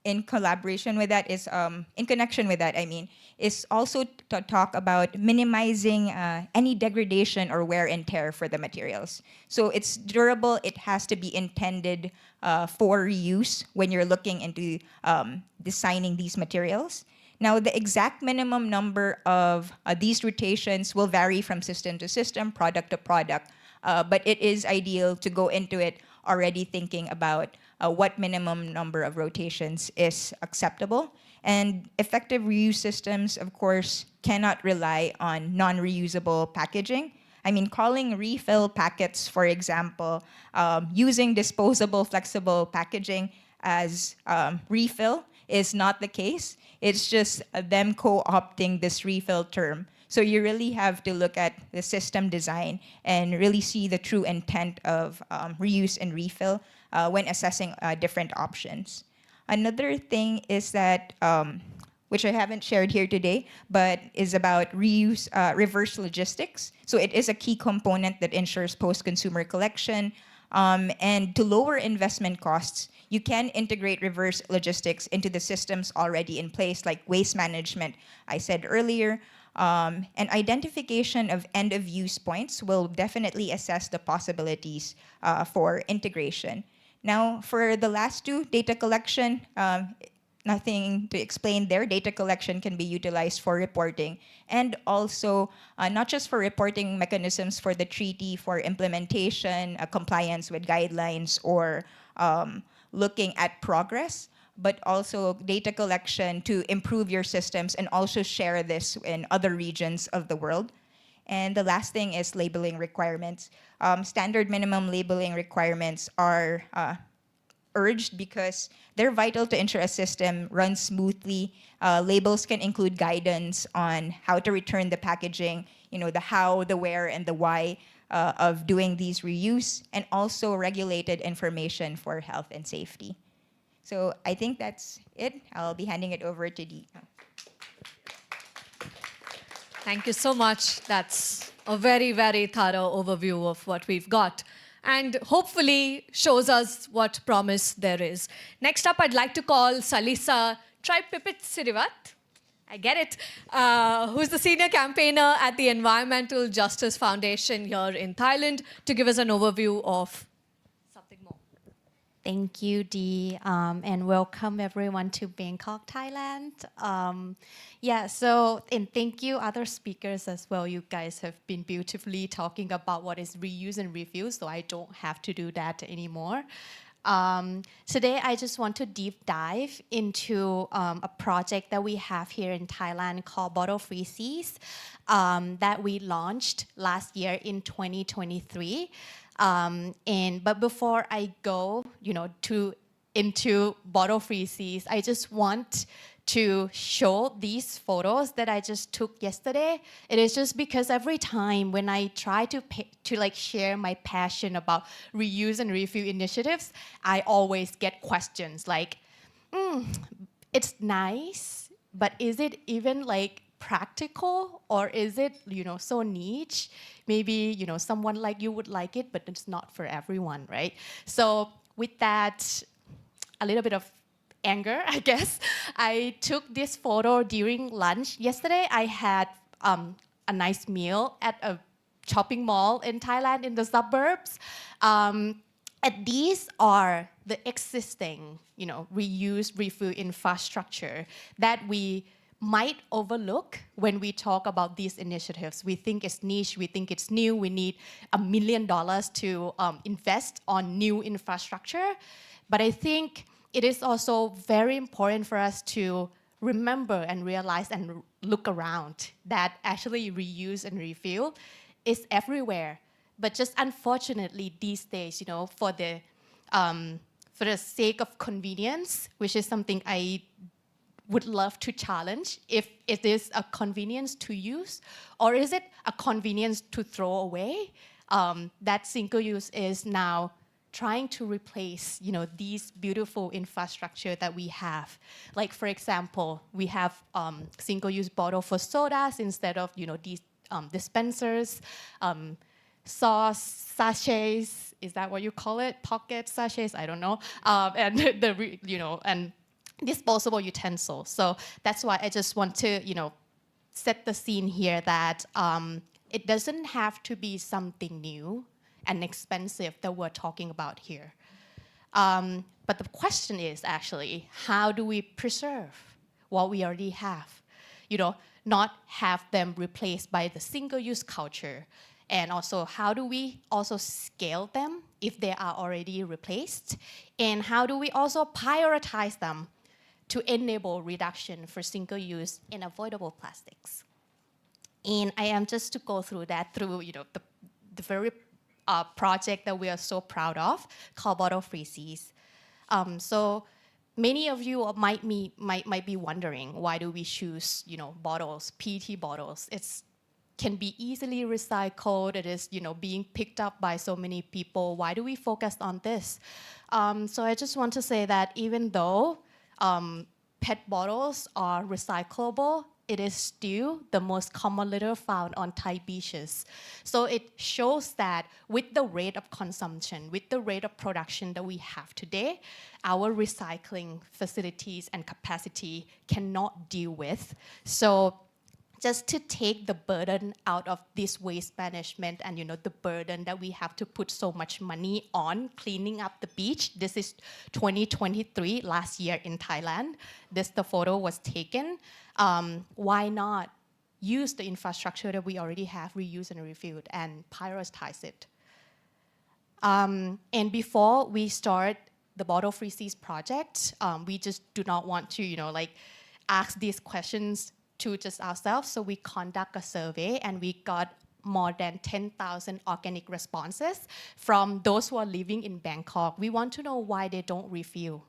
in collaboration with that is, in connection with that, I mean, is also to talk about minimizing any degradation or wear and tear for the materials. So it's durable, it has to be intended for reuse when you're looking into designing these materials. Now, the exact minimum number of these rotations will vary from system to system, product to product, but it is ideal to go into it already thinking about what minimum number of rotations is acceptable. And effective reuse systems, of course, cannot rely on non-reusable packaging. I mean, calling refill packets, for example, using disposable flexible packaging as refill is not the case. It's just them co-opting this refill term. So you really have to look at the system design and really see the true intent of reuse and refill when assessing different options. Another thing is that, which I haven't shared here today, but is about reuse, reverse logistics. So it is a key component that ensures post-consumer collection. And to lower investment costs, you can integrate reverse logistics into the systems already in place, like waste management, I said earlier. And identification of end-of-use points will definitely assess the possibilities for integration. Now, for the last two, data collection, nothing to explain there. Data collection can be utilized for reporting and also not just for reporting mechanisms for the treaty, for implementation, compliance with guidelines, or looking at progress, but also data collection to improve your systems and also share this in other regions of the world. And the last thing is labeling requirements. Standard minimum labeling requirements are urged because they're vital to ensure a system runs smoothly. Labels can include guidance on how to return the packaging, the how, the where, and the why of doing these reuse, and also regulated information for health and safety. So I think that's it. I'll be handing it over to Dee. Thank you so much. That's a very, very thorough overview of what we've got, and hopefully shows us what promise there is. Next up, I'd like to call Salisa Tripipitsirivat. I get it. Who's the senior campaigner at the Environmental Justice Foundation here in Thailand, to give us an overview of something more. Thank you, Dee, and welcome everyone to Bangkok, Thailand. And thank you other speakers as well. You guys have been beautifully talking about what is reuse and refill, so I don't have to do that anymore. Today, I just want to deep dive into a project that we have here in Thailand called Bottle Free Seas that we launched last year in 2023. But before I go, into Bottle Free Seas, I just want to show these photos that I just took yesterday. It is just because every time when I try to like share my passion about reuse and refill initiatives, I always get questions like, it's nice, but is it even like practical, or is it, so niche? Maybe, someone like you would like it, but it's not for everyone, right? So with that, a little bit of anger, I guess, I took this photo during lunch. Yesterday, I had a nice meal at a shopping mall in Thailand in the suburbs. And these are the existing, reuse, refill infrastructure that we might overlook when we talk about these initiatives. We think it's niche, we think it's new, we need $1 million to invest on new infrastructure. But I think it is also very important for us to remember and realize and look around that actually reuse and refill is everywhere. But just unfortunately these days, for the sake of convenience, which is something I would love to challenge, if it is a convenience to use, or is it a convenience to throw away, that single use is now trying to replace, these beautiful infrastructure that we have. Like, for example, we have single-use bottle for sodas instead of, these dispensers, sauce sachets, is that what you call it? Pocket sachets, I don't know. And and disposable utensils. So that's why I just want to, set the scene here that it doesn't have to be something new and expensive that we're talking about here. But the question is actually, how do we preserve what we already have? Not have them replaced by the single-use culture. And also, how do we also scale them if they are already replaced? And how do we also prioritize them to enable reduction for single-use and avoidable plastics? And I am just to go through that through, the very project that we are so proud of, called Bottle Free Seas. So many of you might be wondering, why do we choose, bottles, PET bottles? It's can be easily recycled. It is, being picked up by so many people. Why do we focus on this? So I just want to say that even though PET bottles are recyclable, it is still the most common litter found on Thai beaches. So it shows that with the rate of consumption, with the rate of production that we have today, our recycling facilities and capacity cannot deal with. So just to take the burden out of this waste management and the burden that we have to put so much money on cleaning up the beach. This is 2023, last year in Thailand. The photo was taken. Why not use the infrastructure that we already have, reuse and refill, and prioritize it? And before we start the Bottle Free Seas project, we just do not want to, ask these questions to just ourselves. So we conduct a survey and we got more than 10,000 organic responses from those who are living in Bangkok. We want to know why they don't refill.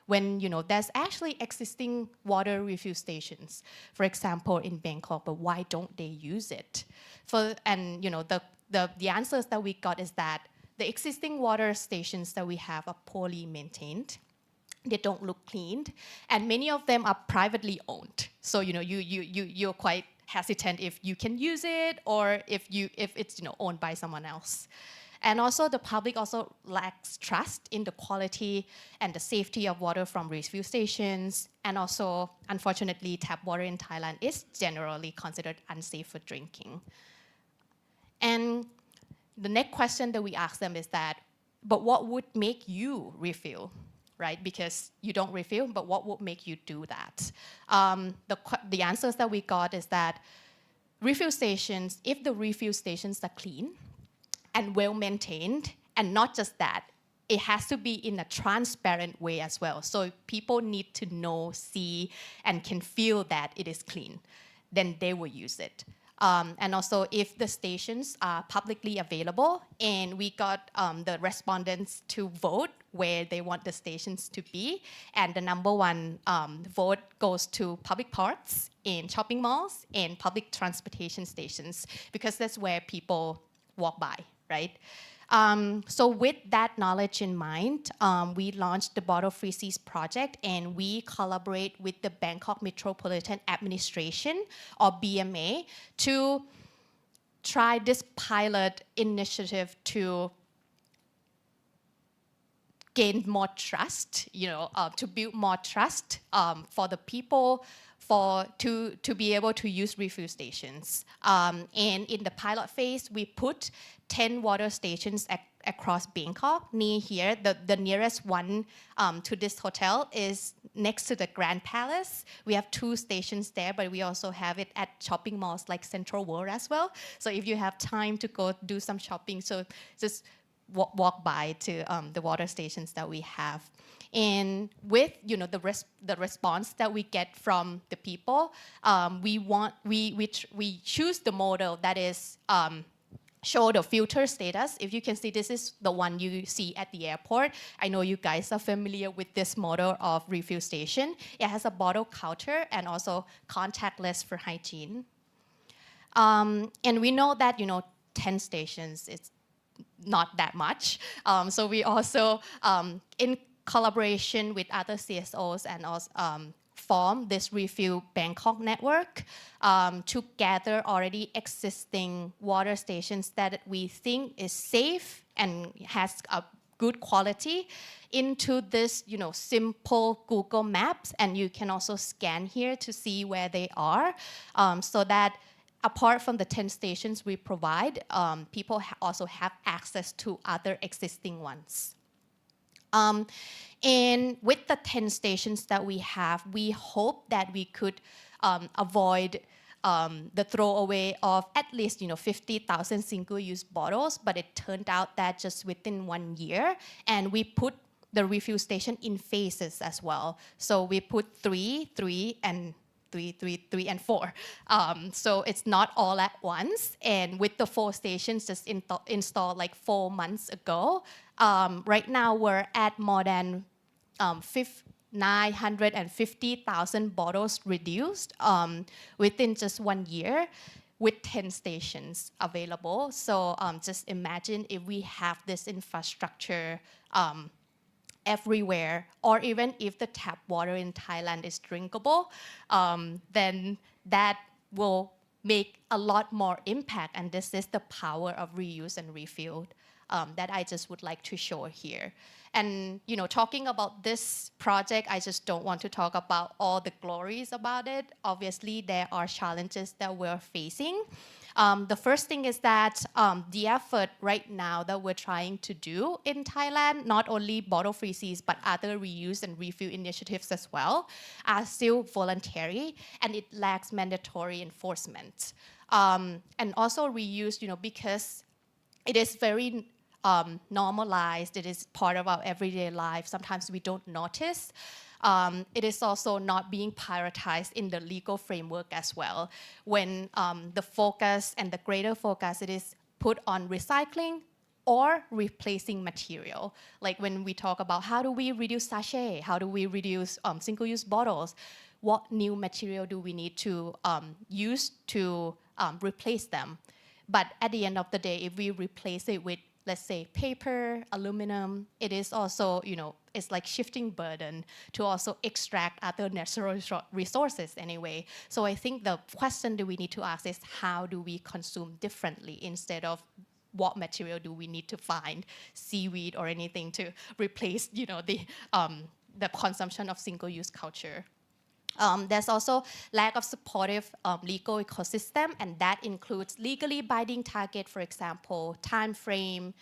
When there's actually existing water refill stations, for example, in Bangkok, but why don't they use it? The answers that we got is that the existing water stations that we have are poorly maintained. They don't look cleaned, and many of them are privately owned. So you're quite hesitant if you can use it or if it's owned by someone else. And also the public also lacks trust in the quality and the safety of water from refill stations. And also, unfortunately, tap water in Thailand is generally considered unsafe for drinking. And the next question that we ask them is that, but what would make you refill? Right? Because you don't refill, but what would make you do that? The answers that we got is that refill stations, if the refill stations are clean and well maintained, and not just that, it has to be in a transparent way as well. So people need to know, see, and can feel that it is clean, then they will use it. And also, if the stations are publicly available, and we got the respondents to vote where they want the stations to be. And the number one vote goes to public parks, in shopping malls, and public transportation stations, because that's where people walk by, right? So with that knowledge in mind, we launched the Bottle Free Seas project, and we collaborate with the Bangkok Metropolitan Administration, or BMA, to try this pilot initiative to gain more trust, to build more trust for the people, to be able to use refuel stations. And in the pilot phase, we put 10 water stations across Bangkok. Near here, the nearest one to this hotel is next to the Grand Palace. We have 2 stations there, but we also have it at shopping malls like Central World as well. So if you have time to go do some shopping, so just walk by to the water stations that we have. And with the response that we get from the people, we choose the model that is show the filter status. If you can see, this is the one you see at the airport. I know you guys are familiar with this model of refuel station. It has a bottle counter and also contactless for hygiene. And we know that 10 stations is not that much. So we also, in collaboration with other CSOs, and also form this Refuel Bangkok network to gather already existing water stations that we think is safe and has a good quality into this simple Google Maps, and you can also scan here to see where they are, so that apart from the 10 stations we provide, people also have access to other existing ones. And with the 10 stations that we have, we hope that we could avoid the throwaway of at least 50,000 single-use bottles, but it turned out that just within 1 year, and we put the refuel station in phases as well. So we put 3, 3, and 3, 3, 3, and 4. So it's not all at once. And with the 4 stations just installed like 4 months ago, right now we're at more than 950,000 bottles reduced within just 1 year, with 10 stations available. So just imagine if we have this infrastructure everywhere, or even if the tap water in Thailand is drinkable, then that will make a lot more impact. And this is the power of reuse and refuel that I just would like to show here. And talking about this project, I just don't want to talk about all the glories about it. Obviously, there are challenges that we're facing. The first thing is that the effort right now that we're trying to do in Thailand, not only Bottle Free Seas, but other reuse and refuel initiatives as well, are still voluntary, and it lacks mandatory enforcement. And also reuse, because it is very normalized, it is part of our everyday life. Sometimes we don't notice. It is also not being prioritized in the legal framework as well. When the focus and the greater focus, it is put on recycling or replacing material. Like when we talk about how do we reduce sachet, how do we reduce single-use bottles, what new material do we need to use to replace them? But at the end of the day, if we replace it with, let's say, paper, aluminum, it is also, it's like shifting burden to also extract other natural resources anyway. So I think the question that we need to ask is, how do we consume differently instead of what material do we need to find, seaweed or anything to replace, the consumption of single-use culture. There's also lack of supportive legal ecosystem, and that includes legally binding target, for example, time frame,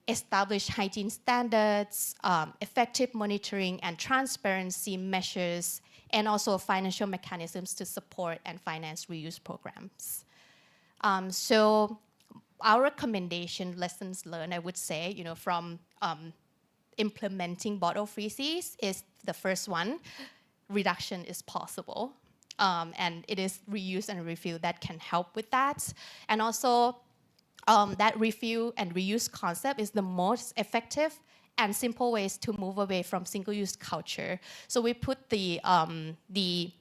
established hygiene standards, effective monitoring and transparency measures, and also financial mechanisms to support and finance reuse programs. So our recommendation, lessons learned, I would say, from implementing Bottle Free Seas is the first one. Reduction is possible, and it is reuse and refuel that can help with that. And also, that refuel and reuse concept is the most effective and simple ways to move away from single-use culture. So we put the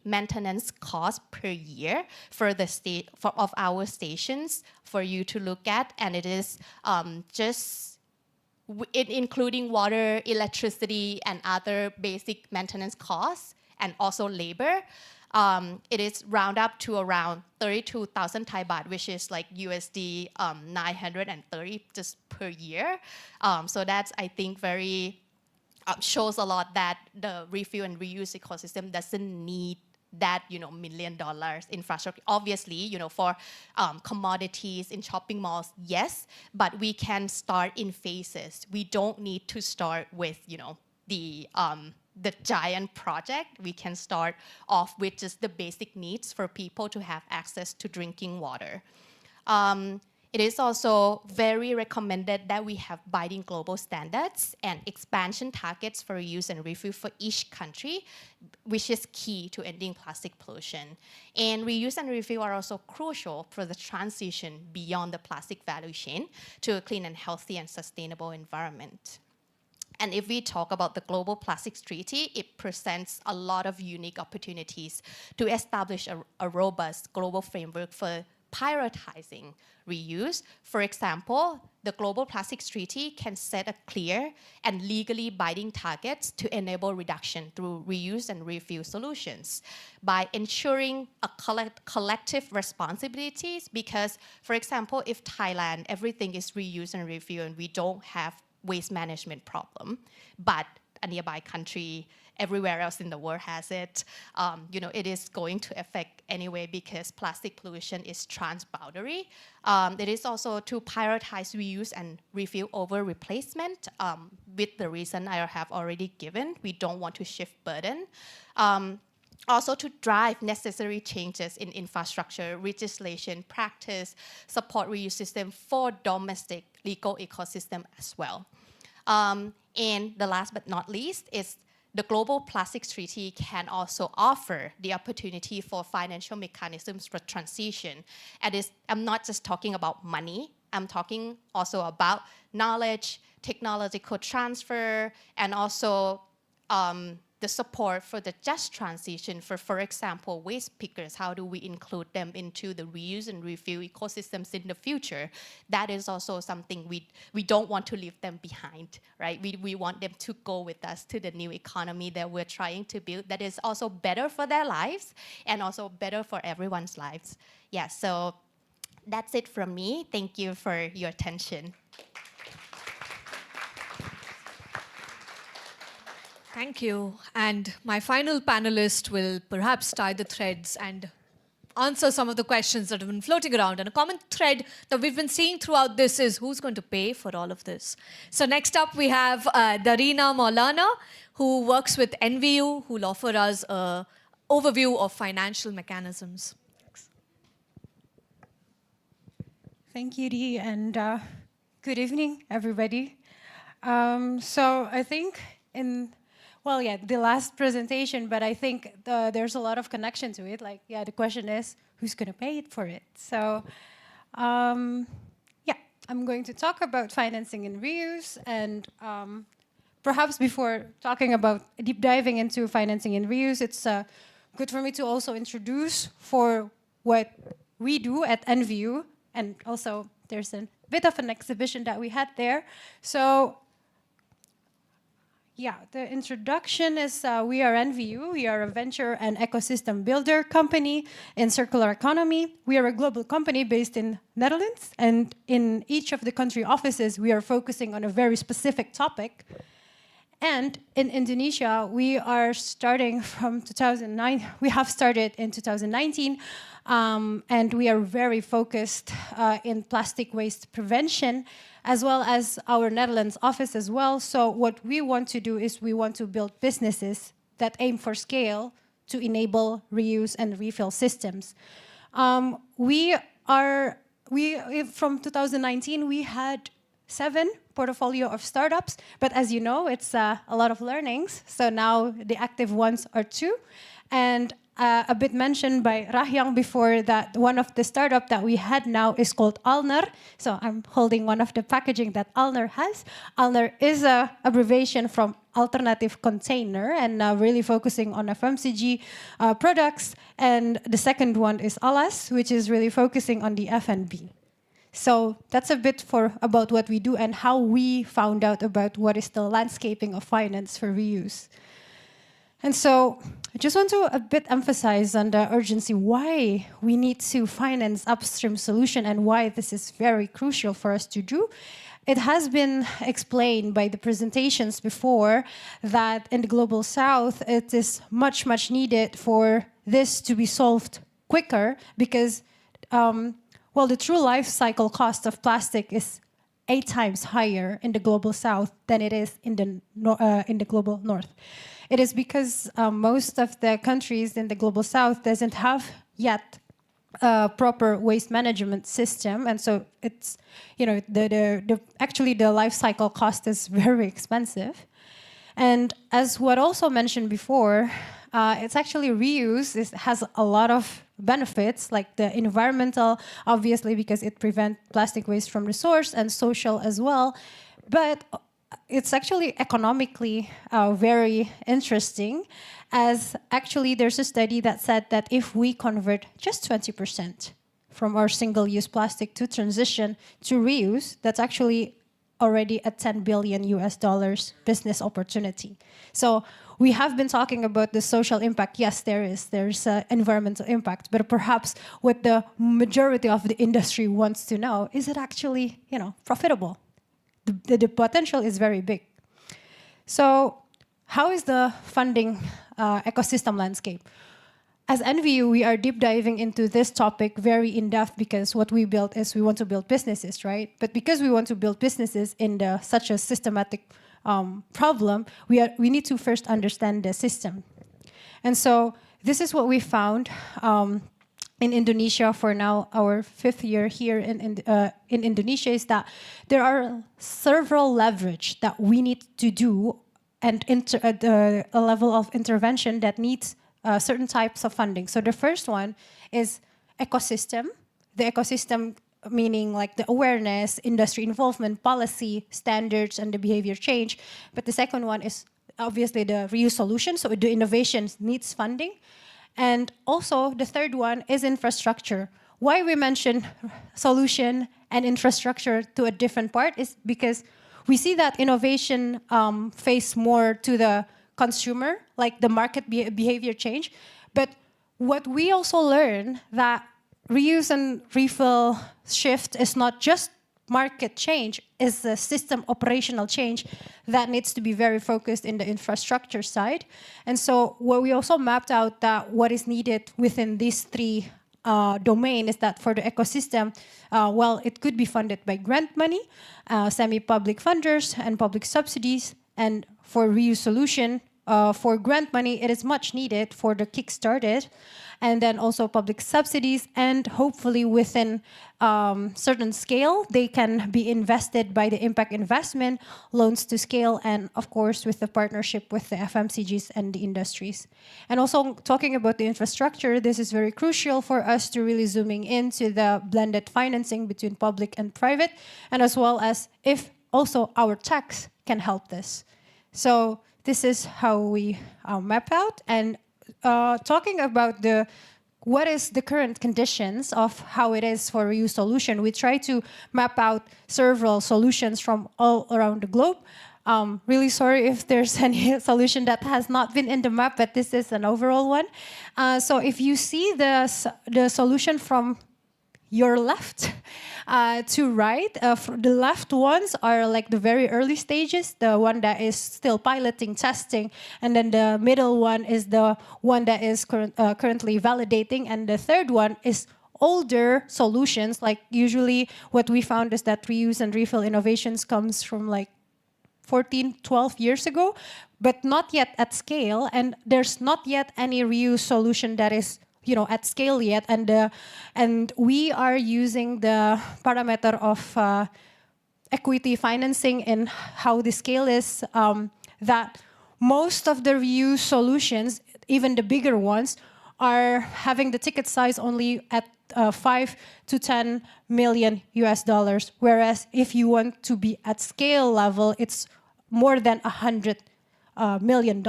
maintenance cost per year for the of our stations for you to look at, and it is including water, electricity, and other basic maintenance costs, and also labor. It is round up to around 32,000 Thai baht, which is like USD 930 just per year. So that's, I think, very shows a lot that the refill and reuse ecosystem doesn't need that $1 million infrastructure. Obviously, for commodities in shopping malls, yes, but we can start in phases. We don't need to start with the giant project. We can start off with just the basic needs for people to have access to drinking water. It is also very recommended that we have binding global standards and expansion targets for reuse and refill for each country, which is key to ending plastic pollution. And reuse and refill are also crucial for the transition beyond the plastic value chain to a clean and healthy and sustainable environment. And if we talk about the Global Plastics Treaty, it presents a lot of unique opportunities to establish a robust global framework for prioritizing reuse. For example, the Global Plastics Treaty can set a clear and legally binding targets to enable reduction through reuse and refill solutions by ensuring a collective responsibilities. Because, for example, if Thailand, everything is reuse and refill and we don't have waste management problem, but a nearby country everywhere else in the world has it, it is going to affect anyway because plastic pollution is transboundary. It is also to prioritize reuse and refill over replacement with the reason I have already given. We don't want to shift burden. Also to drive necessary changes in infrastructure, legislation, practice, support reuse system for domestic legal ecosystem as well. And the last but not least is the Global Plastics Treaty can also offer the opportunity for financial mechanisms for transition. And I'm not just talking about money, I'm talking also about knowledge, technological transfer, and also the support for the just transition for example, waste pickers. How do we include them into the reuse and refill ecosystems in the future? That is also something we don't want to leave them behind, right? We want them to go with us to the new economy that we're trying to build that is also better for their lives and also better for everyone's lives. Yeah, so that's it from me. Thank you for your attention. Thank you. And my final panelist will perhaps tie the threads and answer some of the questions that have been floating around. And a common thread that we've been seeing throughout this is who's going to pay for all of this? So next up, we have Darina Maulana, who works with NVU, who will offer us an overview of financial mechanisms. Thanks. Thank you, Dee, and good evening, everybody. So I think the last presentation, but I think there's a lot of connection to it. The question is, who's going to pay for it? So, I'm going to talk about financing and reuse, and perhaps before talking about deep diving into financing and reuse, it's good for me to also introduce for what we do at NVU, and also there's a bit of an exhibition that we had there. So, the introduction is we are NVU. We are a venture and ecosystem builder company in circular economy. We are a global company based in Netherlands, and in each of the country offices, we are focusing on a very specific topic. And in Indonesia, we are starting from 2009. We have started in 2019, and we are very focused in plastic waste prevention, as well as our Netherlands office as well. So what we want to do is we want to build businesses that aim for scale to enable reuse and refill systems. From 2019, we had 7 portfolio of startups, but as you know, it's a lot of learnings. So now the active ones are 2. And a bit mentioned by Rahyang before that one of the startup that we had now is called Alner. So I'm holding one of the packaging that Alner has. Alner is a abbreviation from alternative container and really focusing on FMCG products. And the second one is Alas, which is really focusing on the F&B. So that's a bit about what we do and how we found out about what is the landscaping of finance for reuse. And so I just want to a bit emphasize on the urgency why we need to finance upstream solution and why this is very crucial for us to do. It has been explained by the presentations before that in the Global South, it is much, much needed for this to be solved quicker because, well, the true life cycle cost of plastic is 8 times higher in the Global South than it is in the Global North. It is because most of the countries in the Global South doesn't have yet a proper waste management system, and so it's, you know, actually the life cycle cost is very expensive. And as what also mentioned before, it's actually reuse has a lot of benefits, like the environmental, obviously, because it prevents plastic waste from the source, and social as well. But it's actually economically very interesting, as actually there's a study that said that if we convert just 20% from our single-use plastic to transition to reuse, that's actually already a $10 billion business opportunity. So we have been talking about the social impact. Yes, there's environmental impact, but perhaps what the majority of the industry wants to know, is it actually, you know, profitable? The potential is very big. So how is the funding ecosystem landscape? As NVU, we are deep diving into this topic very in-depth because what we built is we want to build businesses, right? But because we want to build businesses in such a systematic problem, we need to first understand the system. And so this is what we found in Indonesia for now, our 5th year here in Indonesia, is that there are several leverage that we need to do and a level of intervention that needs certain types of funding. So the first one is ecosystem. The ecosystem meaning like the awareness, industry involvement, policy, standards, and the behavior change. But the second one is obviously the reuse solution. So the innovations needs funding. And also, the third one is infrastructure. Why we mention solution and infrastructure to a different part is because we see that innovation face more to the consumer, like the market behavior change. But what we also learn that reuse and refill shift is not just market change, is a system operational change that needs to be very focused in the infrastructure side. And so what we also mapped out that what is needed within these 3 domain is that for the ecosystem, well, it could be funded by grant money, semi-public funders, and public subsidies. And for reuse solution, for grant money, it is much needed for the kickstarted, and then also public subsidies, and hopefully within certain scale, they can be invested by the impact investment, loans to scale, and of course with the partnership with the FMCGs and the industries. And also talking about the infrastructure, this is very crucial for us to really zooming into the blended financing between public and private, and as well as if also our tax can help this. So this is how we map out. And talking about what is the current conditions of how it is for reuse solution, we try to map out several solutions from all around the globe. Really sorry if there's any solution that has not been in the map, but this is an overall one. So if you see the solution from your left to right, the left ones are like the very early stages, the one that is still piloting, testing, and then the middle one is the one that is currently validating, and the third one is older solutions. Like usually what we found is that reuse and refill innovations comes from like 14, 12 years ago, but not yet at scale, and there's not yet any reuse solution that is at scale yet, and we are using the parameter of equity financing and how the scale is, that most of the reuse solutions, even the bigger ones, are having the ticket size only at 5 to 10 million US dollars, whereas if you want to be at scale level, it's more than $100 million.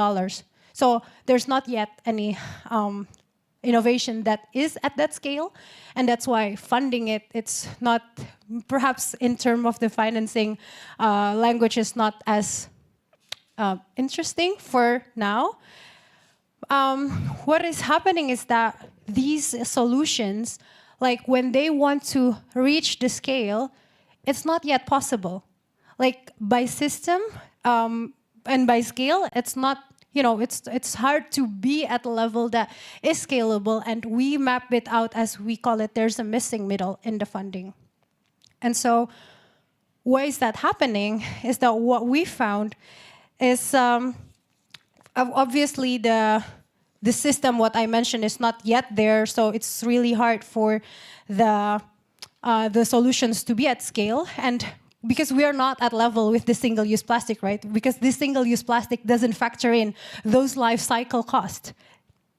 So there's not yet any innovation that is at that scale, and that's why funding it's not, perhaps in terms of the financing language, is not as interesting for now. What is happening is that these solutions, like when they want to reach the scale, it's not yet possible. Like by system and by scale, it's not, it's hard to be at a level that is scalable, and we map it out as we call it, there's a missing middle in the funding. And so why is that happening is that what we found is obviously the system, what I mentioned, is not yet there, so it's really hard for the solutions to be at scale. And because we are not at level with the single-use plastic, right? Because this single-use plastic doesn't factor in those life cycle costs.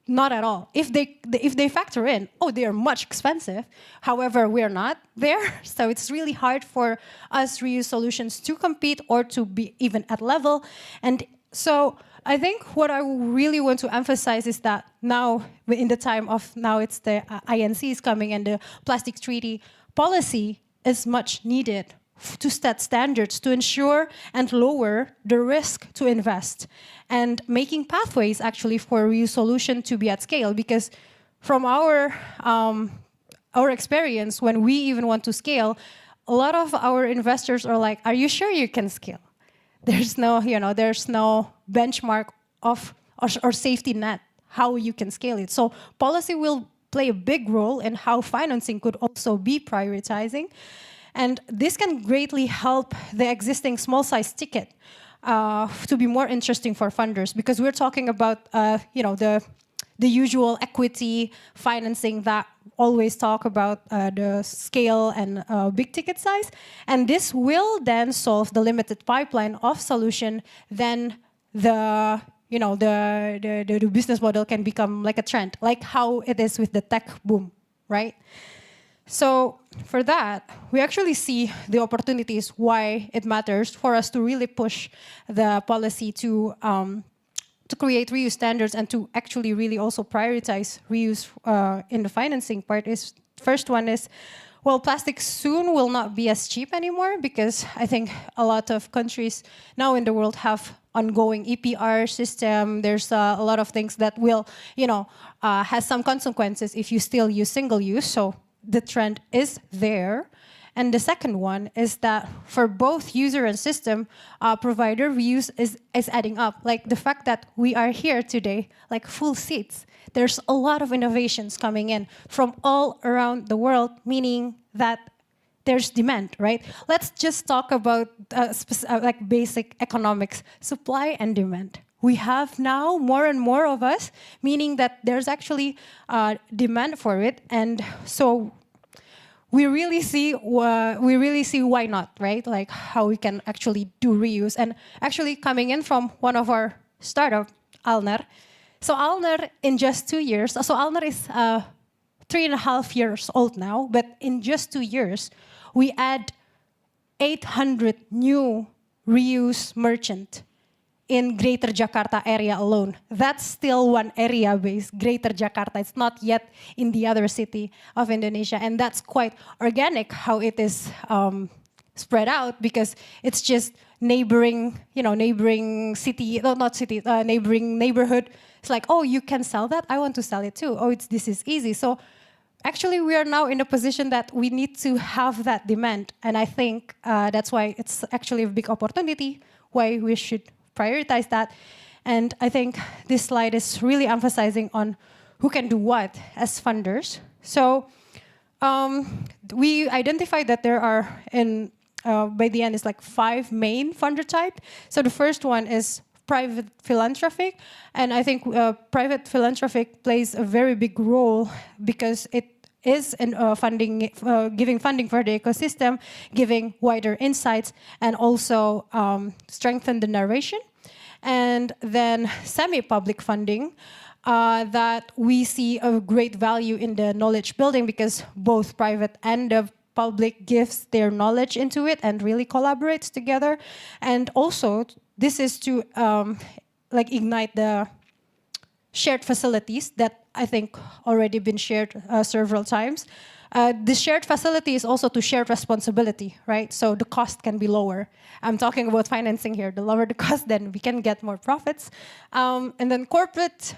Not at all. If they factor in, they are much expensive. However, we're not there. So it's really hard for us reuse solutions to compete or to be even at level. And so I think what I really want to emphasize is that now, in the time of now, it's the INCs coming, and the plastic treaty policy is much needed to set standards to ensure and lower the risk to invest, and making pathways actually for reuse solution to be at scale. Because from our experience, when we even want to scale, a lot of our investors are like, "Are you sure you can scale?" There's no, there's no benchmark of or safety net how you can scale it. So policy will play a big role in how financing could also be prioritizing. And this can greatly help the existing small size ticket to be more interesting for funders, because we're talking about the usual equity financing that always talk about the scale and big ticket size. And this will then solve the limited pipeline of solution. Then the business model can become like a trend, like how it is with the tech boom, right? So for that, we actually see the opportunities why it matters for us to really push the policy to create reuse standards and to actually really also prioritize reuse in the financing part. Is first one is, well, plastic soon will not be as cheap anymore, because I think a lot of countries now in the world have ongoing EPR system. There's a lot of things that will, has some consequences if you still use single use. So the trend is there. And the second one is that for both user and system provider, reuse is adding up. Like the fact that we are here today, like full seats, there's a lot of innovations coming in from all around the world, meaning that there's demand, right? Let's just talk about like basic economics, supply and demand. We have now more and more of us, meaning that there's actually demand for it, and so we really see why not, right? Like how we can actually do reuse. And actually coming in from one of our startup, Alner. So Alner in just 2 years, so Alner is 3.5 years old now, but in just 2 years, we add 800 new reuse merchant in Greater Jakarta area alone. That's still one area based, Greater Jakarta. It's not yet in the other city of Indonesia. And that's quite organic how it is spread out, because it's just neighboring city, no, not city, neighboring neighborhood. It's like, oh, you can sell that? I want to sell it too. Oh, this is easy. So actually, we are now in a position that we need to have that demand. And I think that's why it's actually a big opportunity, why we should prioritize that. And I think this slide is really emphasizing on who can do what as funders. So we identified that there are, by the end, it's like 5 main funder type. So the first one is private philanthropic. And I think private philanthropic plays a very big role, because it is in giving funding for the ecosystem, giving wider insights, and also strengthen the narration. And then semi-public funding. that we see a great value in the knowledge building because both private and the public gives their knowledge into it and really collaborates together. And also, this is to like ignite the shared facilities that I think already been shared several times. The shared facility is also to share responsibility, right? So the cost can be lower. I'm talking about financing here. The lower the cost, then we can get more profits. And then corporate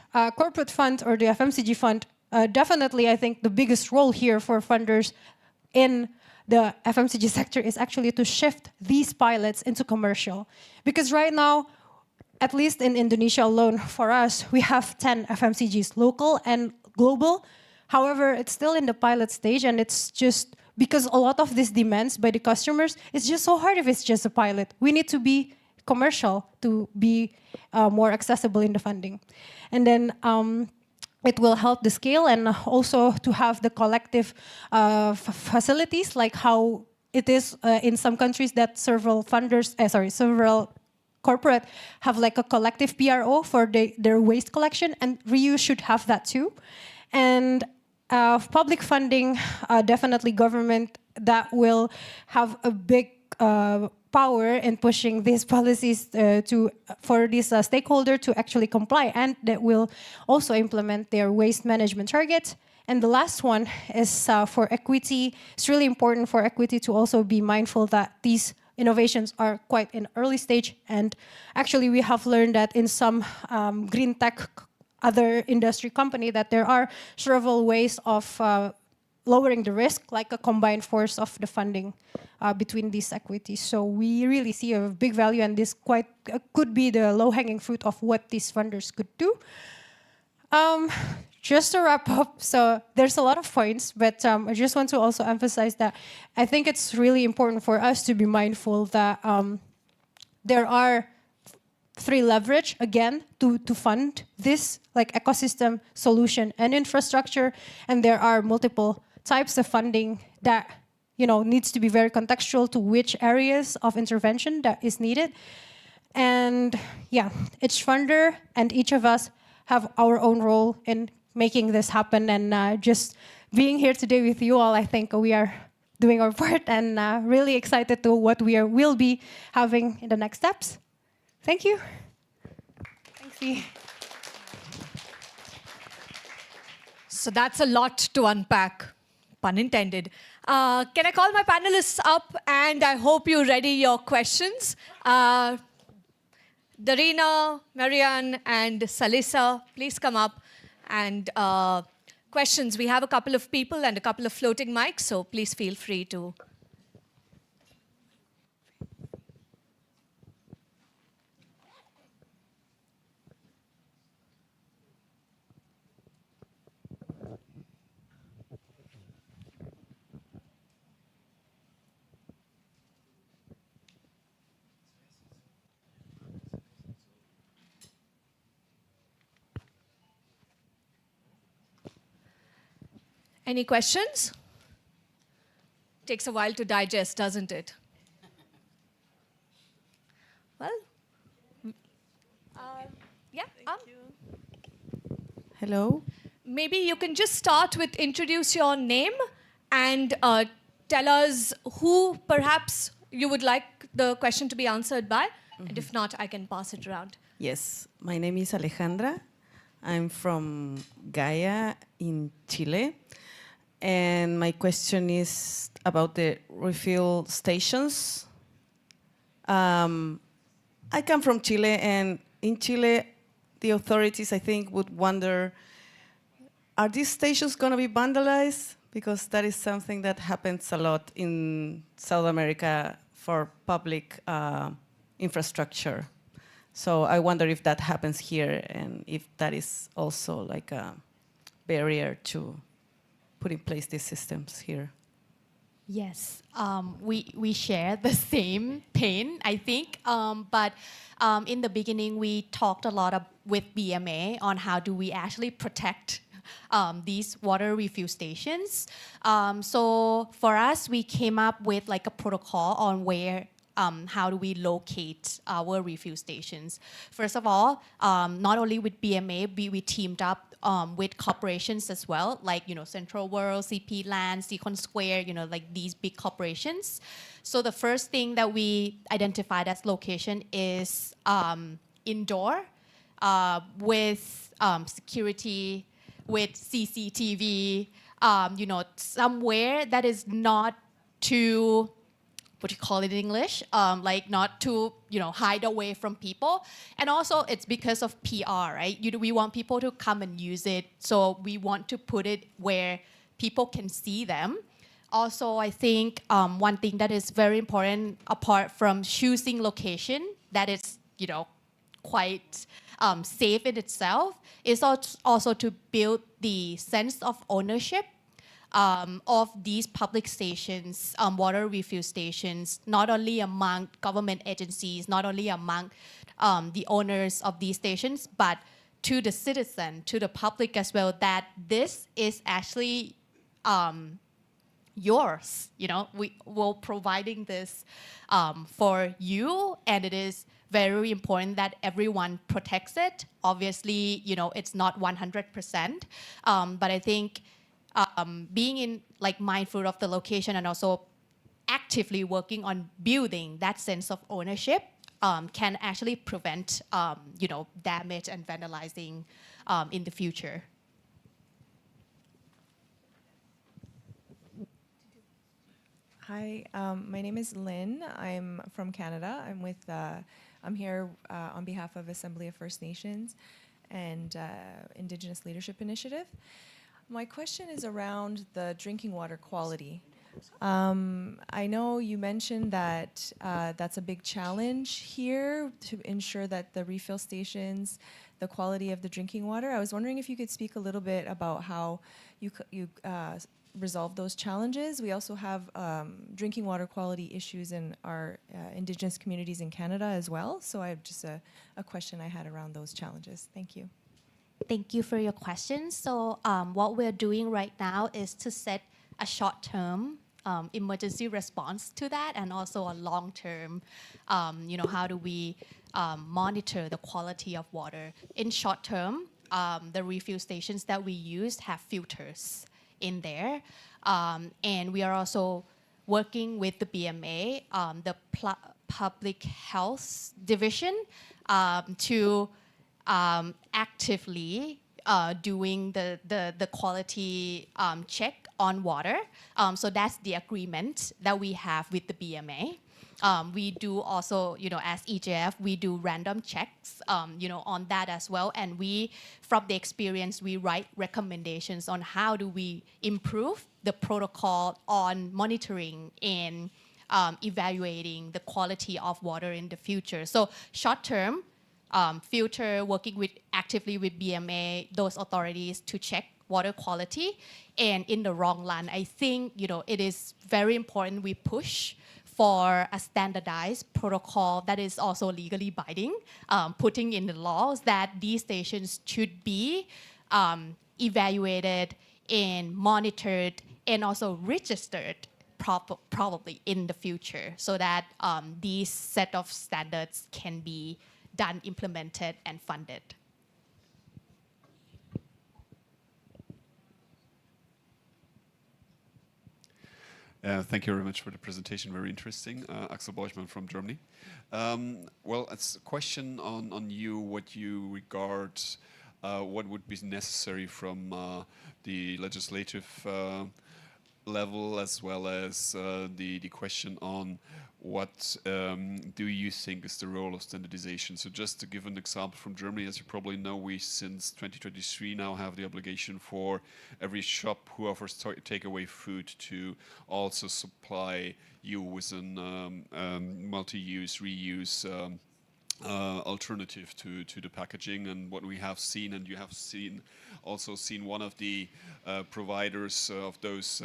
fund or the FMCG fund, definitely I think the biggest role here for funders in the FMCG sector is actually to shift these pilots into commercial. Because right now, at least in Indonesia alone, for us, we have 10 FMCGs, local and global. However, it's still in the pilot stage, and it's just because a lot of these demands by the customers, it's just so hard if it's just a pilot. We need to be commercial to be more accessible in the funding. And then it will help the scale and also to have the collective facilities, like how it is in some countries that several corporate have like a collective PRO for their waste collection, and reuse should have that too. And public funding, definitely government that will have a big power in pushing these policies for this stakeholder to actually comply, and that will also implement their waste management target. And the last one is for equity. It's really important for equity to also be mindful that these innovations are quite in early stage, and actually we have learned that in some green tech other industry company that there are several ways of lowering the risk, like a combined force of the funding between these equities. So we really see a big value, and this quite could be the low-hanging fruit of what these funders could do. Just to wrap up, so there's a lot of points, but I just want to also emphasize that I think it's really important for us to be mindful that there are three leverage, again, to fund this like ecosystem solution and infrastructure, and there are multiple types of funding that needs to be very contextual to which areas of intervention that is needed. And yeah, each funder and each of us have our own role in making this happen, and just being here today with you all, I think we are doing our part, and really excited to what will be having in the next steps. Thank you. Thanks, Dee. So that's a lot to unpack, pun intended. Can I call my panelists up, and I hope you ready your questions. Darina, Marianne, and Salisa, please come up. And questions, we have a couple of people and a couple of floating mics, so please feel free to. Any questions? Takes a while to digest, doesn't it? Well, yeah. Hello. Maybe you can just start with introduce your name and tell us who perhaps you would like the question to be answered by. And if not, I can pass it around. Yes, my name is Alejandra. I'm from Gaia in Chile. And my question is about the refill stations. I come from Chile, and in Chile, the authorities, I think, would wonder, are these stations going to be vandalized? Because that is something that happens a lot in South America for public infrastructure. So I wonder if that happens here, and if that is also like a barrier to put in place these systems here. Yes, we share the same pain, I think. But in the beginning, we talked a lot with BMA on how do we actually protect these water refill stations. So for us, we came up with like a protocol on where how do we locate our refuel stations. First of all, not only with BMA, we teamed up with corporations as well, like, Central World, CP Land, Seacon Square, like these big corporations. So the first thing that we identified as location is indoor with security, with CCTV, somewhere that is not too, what do you call it in English? Like not to, hide away from people. And also it's because of PR, right? We want people to come and use it. So we want to put it where people can see them. Also, I think one thing that is very important, apart from choosing location that is, quite safe in itself, is also to build the sense of ownership of these public stations, water refuel stations, not only among government agencies, not only among the owners of these stations, but to the citizen, to the public as well, that this is actually yours. We're providing this for you, and it is very important that everyone protects it. Obviously, it's not 100%, but I think being mindful of the location and also actively working on building that sense of ownership can actually prevent damage and vandalizing in the future. Hi, my name is Lynn. I'm from Canada. I'm here on behalf of Assembly of First Nations and Indigenous Leadership Initiative. My question is around the drinking water quality. I know you mentioned that that's a big challenge here to ensure that the refill stations, the quality of the drinking water. I was wondering if you could speak a little bit about how you resolve those challenges. We also have drinking water quality issues in our Indigenous communities in Canada as well. So I have just a question I had around those challenges. Thank you. Thank you for your question. So what we're doing right now is to set a short-term emergency response to that, and also a long-term, how do we monitor the quality of water. In short-term, the refuel stations that we use have filters in there. And we are also working with the BMA, the Public Health Division, to actively doing the quality check on water. So that's the agreement that we have with the BMA. We do also, as EJF, we do random checks, on that as well. And from the experience, we write recommendations on how do we improve the protocol on monitoring and evaluating the quality of water in the future. So short term, filter, working actively with BMA, those authorities to check water quality. And in the long run, I think, it is very important we push for a standardized protocol that is also legally binding, putting in the laws that these stations should be evaluated and monitored and also registered probably in the future, so that these set of standards can be done, implemented, and funded. Thank you very much for the presentation, very interesting. Axel Borchmann from Germany. Well, it's a question on you, what you regard, what would be necessary from the legislative level, as well as the question on what do you think is the role of standardization. So just to give an example from Germany, as you probably know, we since 2023 now have the obligation for every shop who offers takeaway food to also supply you with a multi-use, reuse alternative to the packaging. And what we have seen, and you have also seen one of the providers of those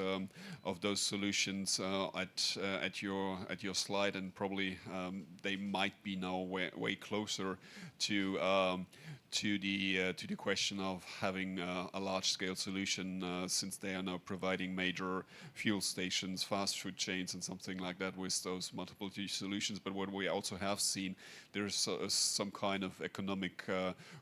solutions at your slide, and probably they might be now way closer to to the question of having a large-scale solution, since they are now providing major fuel stations, fast food chains, and something like that with those multiple solutions. But what we also have seen, there's some kind of economic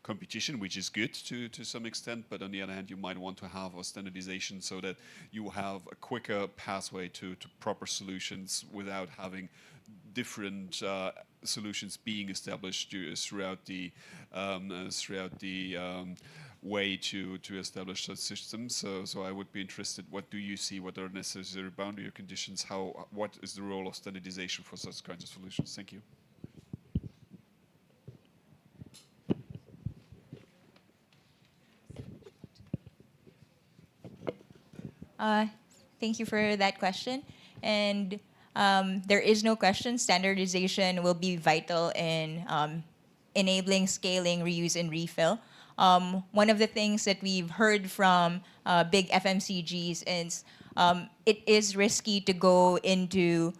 competition, which is good to some extent. But on the other hand, you might want to have a standardization so that you have a quicker pathway to proper solutions without having different solutions being established throughout the way to establish such systems. So I would be interested, what do you see, what are necessary boundary conditions, what is the role of standardization for such kinds of solutions? Thank you. Thank you for that question. And there is no question, standardization will be vital in enabling scaling, reuse, and refill. One of the things that we've heard from big FMCGs is it is risky to go into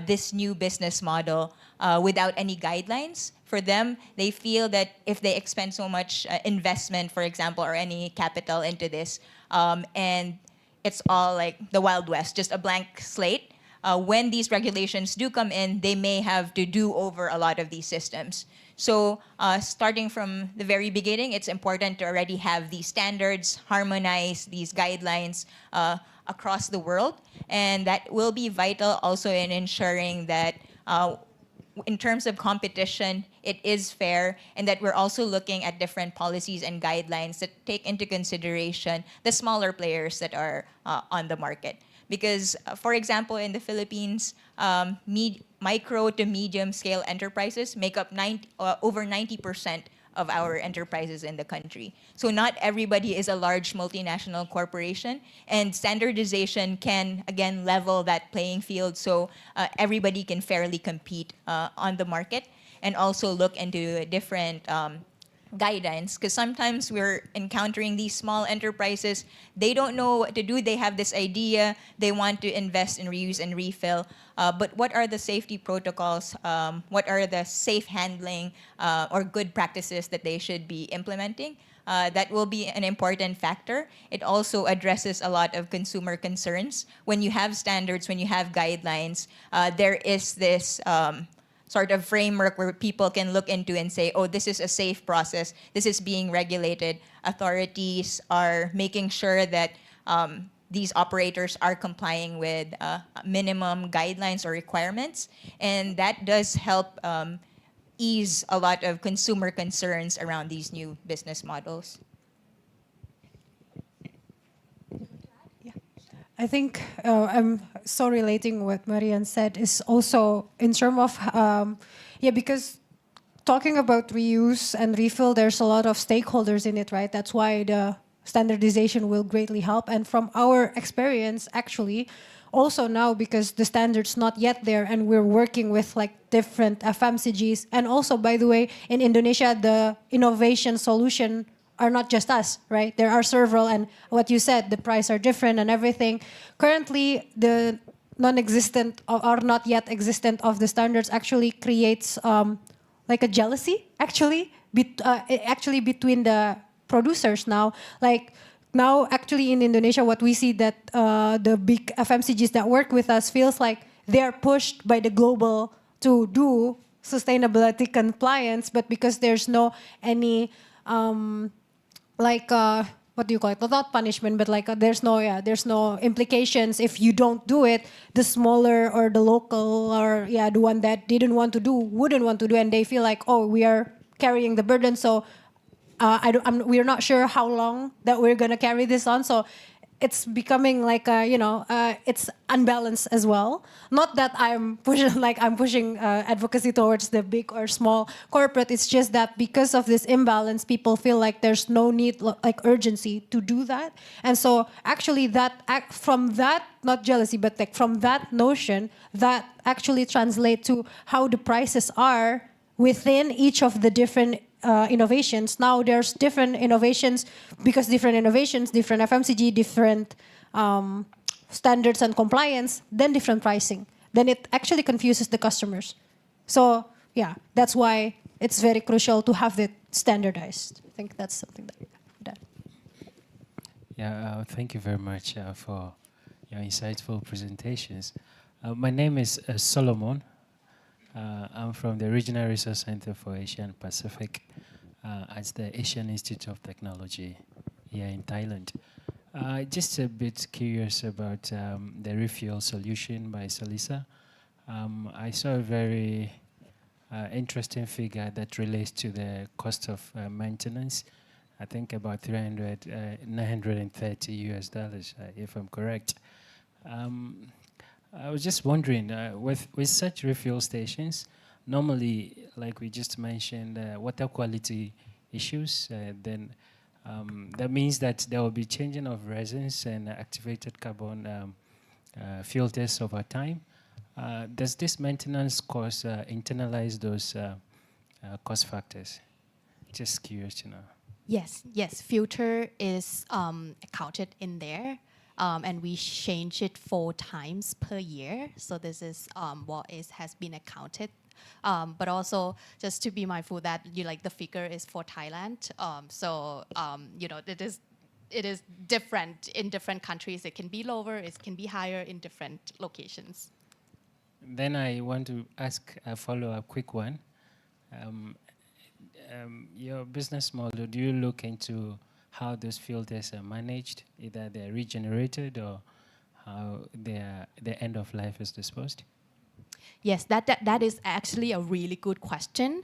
this new business model without any guidelines. For them, they feel that if they expend so much investment, for example, or any capital into this, and it's all like the Wild West, just a blank slate, when these regulations do come in, they may have to do over a lot of these systems. So starting from the very beginning, it's important to already have these standards, harmonize these guidelines across the world. And that will be vital also in ensuring that in terms of competition, it is fair, and that we're also looking at different policies and guidelines that take into consideration the smaller players that are on the market. Because, for example, in the Philippines, micro to medium scale enterprises make up over 90% of our enterprises in the country. So not everybody is a large multinational corporation, and standardization can, again, level that playing field so everybody can fairly compete on the market, and also look into different guidance, because sometimes we're encountering these small enterprises. They don't know what to do. They have this idea. They want to invest in reuse and refill. But what are the safety protocols? What are the safe handling or good practices that they should be implementing? That will be an important factor. It also addresses a lot of consumer concerns. When you have standards, when you have guidelines, there is this sort of framework where people can look into and say, oh, this is a safe process, this is being regulated. Authorities are making sure that these operators are complying with minimum guidelines or requirements. And that does help ease a lot of consumer concerns around these new business models. I think I'm so relating what Marian said is also in terms of, because talking about reuse and refill, there's a lot of stakeholders in it, right? That's why the standardization will greatly help. And from our experience, actually, also now because the standard's not yet there and we're working with like different FMCGs. And also, by the way, in Indonesia, the innovation solution are not just us, right? There are several, and what you said, the price are different and everything. Currently, the non-existent or not yet existent of the standards actually creates like a jealousy, actually between the producers now. Like now, actually in Indonesia, what we see that the big FMCGs that work with us feels like they're pushed by the global to do sustainability compliance, but because there's no any what do you call it? Not punishment, but like there's no implications if you don't do it. The smaller or the local or the one that wouldn't want to do, and they feel like, oh, we are carrying the burden. So we're not sure how long that we're gonna carry this on. So it's becoming like it's unbalanced as well. Not that I'm pushing advocacy towards the big or small corporate. It's just that because of this imbalance, people feel like there's no need, like urgency to do that. And so actually from that, not jealousy, but like from that notion, that actually translates to how the prices are within each of the different innovations. Now there's different innovations because different innovations, different FMCG, different standards and compliance, then different pricing. Then it actually confuses the customers. So yeah, that's why it's very crucial to have it standardized. I think that's something that we have done. Yeah, thank you very much for your insightful presentations. My name is Solomon. I'm from the Regional Research Center for Asia and Pacific at the Asian Institute of Technology here in Thailand. Just a bit curious about the refuel solution by Salisa. I saw a very interesting figure that relates to the cost of maintenance. I think about 930 US dollars, if I'm correct. I was just wondering, with such refuel stations, normally, like we just mentioned, water quality issues, then that means that there will be changing of resins and activated carbon filters over time. Does this maintenance cost internalize those cost factors? Just curious to know. Yes, filter is accounted in there. And we change it 4 times per year. So this is what has been accounted. But also just to be mindful that the figure is for Thailand. It is different in different countries. It can be lower, it can be higher in different locations. Then I want to ask a follow-up quick one. Your business model, do you look into how those filters are managed, either they're regenerated or how their end of life is disposed? Yes, that is actually a really good question.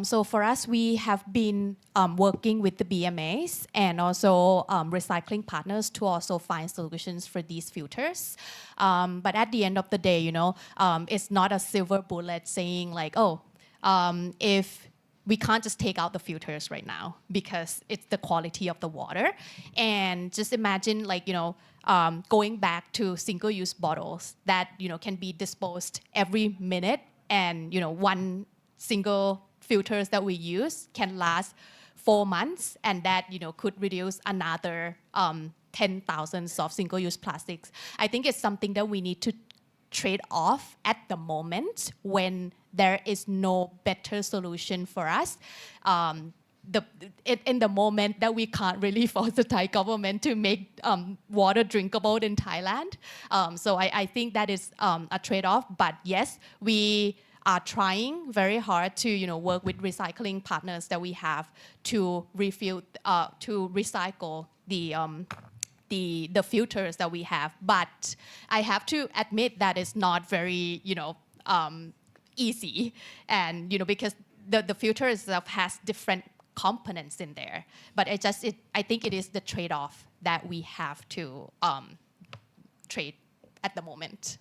So for us, we have been working with the BMAs and also recycling partners to also find solutions for these filters. But at the end of the day, it's not a silver bullet saying like, if we can't just take out the filters right now because it's the quality of the water. And just imagine going back to single-use bottles that, can be disposed every minute. And, one single filters that we use can last 4 months. And that, could reduce another 10,000 of single-use plastics. I think it's something that we need to trade off at the moment when there is no better solution for us. In the moment that we can't really force the Thai government to make water drinkable in Thailand. So I think that is a trade-off. But yes, we are trying very hard to work with recycling partners that we have to recycle the filters that we have. But I have to admit that it's not very easy, and because the filter itself has different components in there. But I think it is the trade-off that we have to trade at the moment.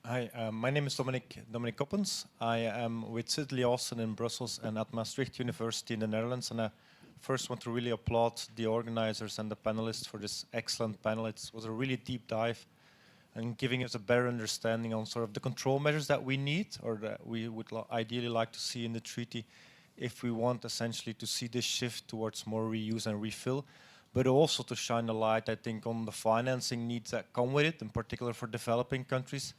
Hi, my name is Dominic Koppens. I am with Sidley Austin in Brussels and at Maastricht University in the Netherlands. And I first want to really applaud the organizers and the panelists for this excellent panel. It was a really deep dive and giving us a better understanding on sort of the control measures that we need or that we would ideally like to see in the treaty if we want essentially to see this shift towards more reuse and refill, but also to shine a light, I think, on the financing needs that come with it, in particular for developing countries,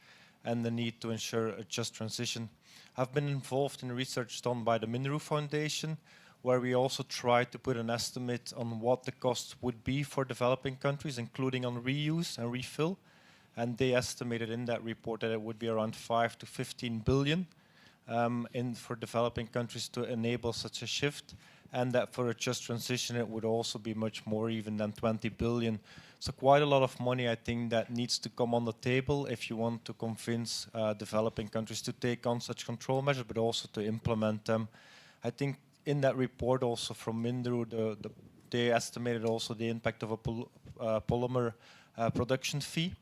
and the need to ensure a just transition. I've been involved in research done by the Minru Foundation, where we also tried to put an estimate on what the cost would be for developing countries, including on reuse and refill. And they estimated in that report that it would be around 5 to 15 billion for developing countries to enable such a shift, and that for a just transition it would also be much more even than 20 billion. So quite a lot of money, I think, that needs to come on the table if you want to convince developing countries to take on such control measures, but also to implement them. I think in that report also from Mindru, they estimated also the impact of a polymer production fee.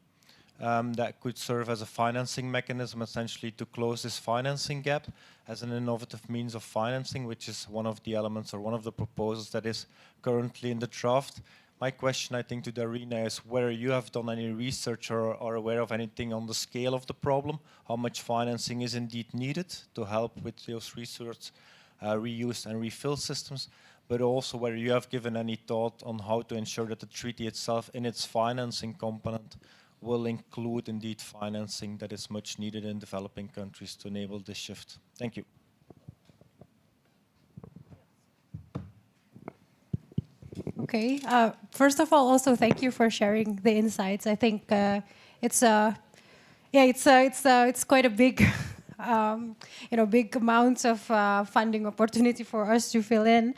That could serve as a financing mechanism essentially to close this financing gap as an innovative means of financing, which is one of the elements or one of the proposals that is currently in the draft. My question, I think, to Darina is whether you have done any research or are aware of anything on the scale of the problem, how much financing is indeed needed to help with those research, reuse and refill systems, but also whether you have given any thought on how to ensure that the treaty itself in its financing component will include indeed financing that is much needed in developing countries to enable this shift. Thank you. Okay. First of all, also thank you for sharing the insights. I think it's quite a big, big amounts of funding opportunity for us to fill in.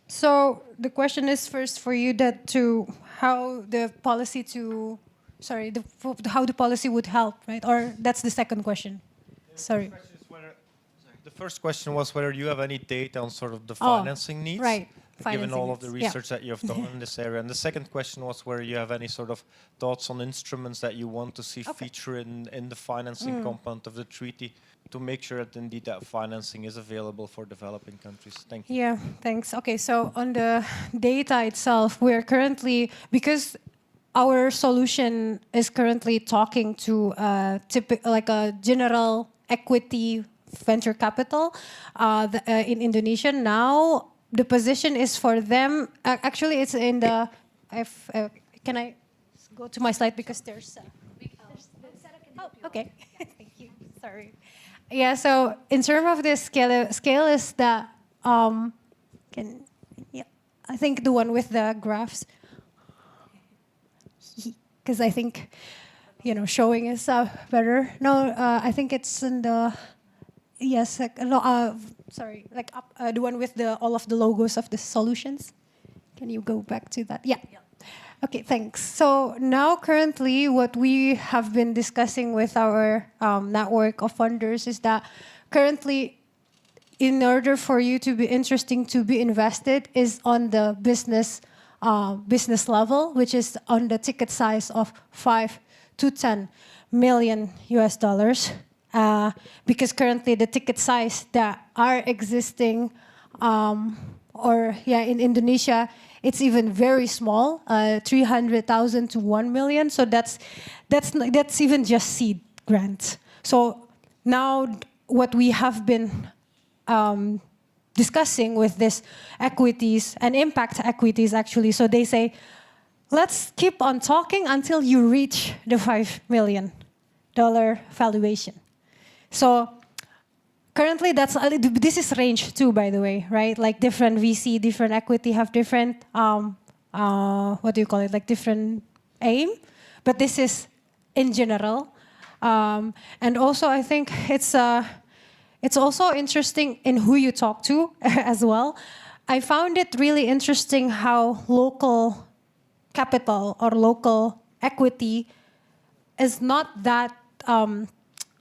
So the question is first for you how the policy would help, right? Or that's the second question. Sorry. The first question was whether you have any data on sort of the financing needs. Right. Given all of the research that you have done in this area. And the second question was whether you have any sort of thoughts on instruments that you want to see feature in the financing component of the treaty to make sure that indeed that financing is available for developing countries. Thank you. Yeah, thanks. Okay, so on the data itself, we're currently, because our solution is currently talking to a general equity venture capital in Indonesia now. The position is for them. Actually, it's in the. Can I go to my slide because there's. Okay. Thank you. Sorry. Yeah. So in terms of the scale is the. I think the one with the graphs. Because I think, showing is better. No, I think it's in the. Yes, sorry, the one with all of the logos of the solutions. Can you go back to that? Yeah. Okay, thanks. So now currently what we have been discussing with our network of funders is that currently in order for you to be interesting to be invested is on the business level, which is on the ticket size of 5 to 10 million US dollars. Because currently the ticket size that are existing, in Indonesia, it's even very small, 300,000 to 1 million. So that's even just seed grants. So now what we have been discussing with this equities and impact equities actually, so they say, let's keep on talking until you reach the $5 million valuation. So currently, this is range too, by the way, right? Like different VC, different equity have different, different aim. But this is in general. And also, I think it's also interesting in who you talk to as well. I found it really interesting how local capital or local equity is not that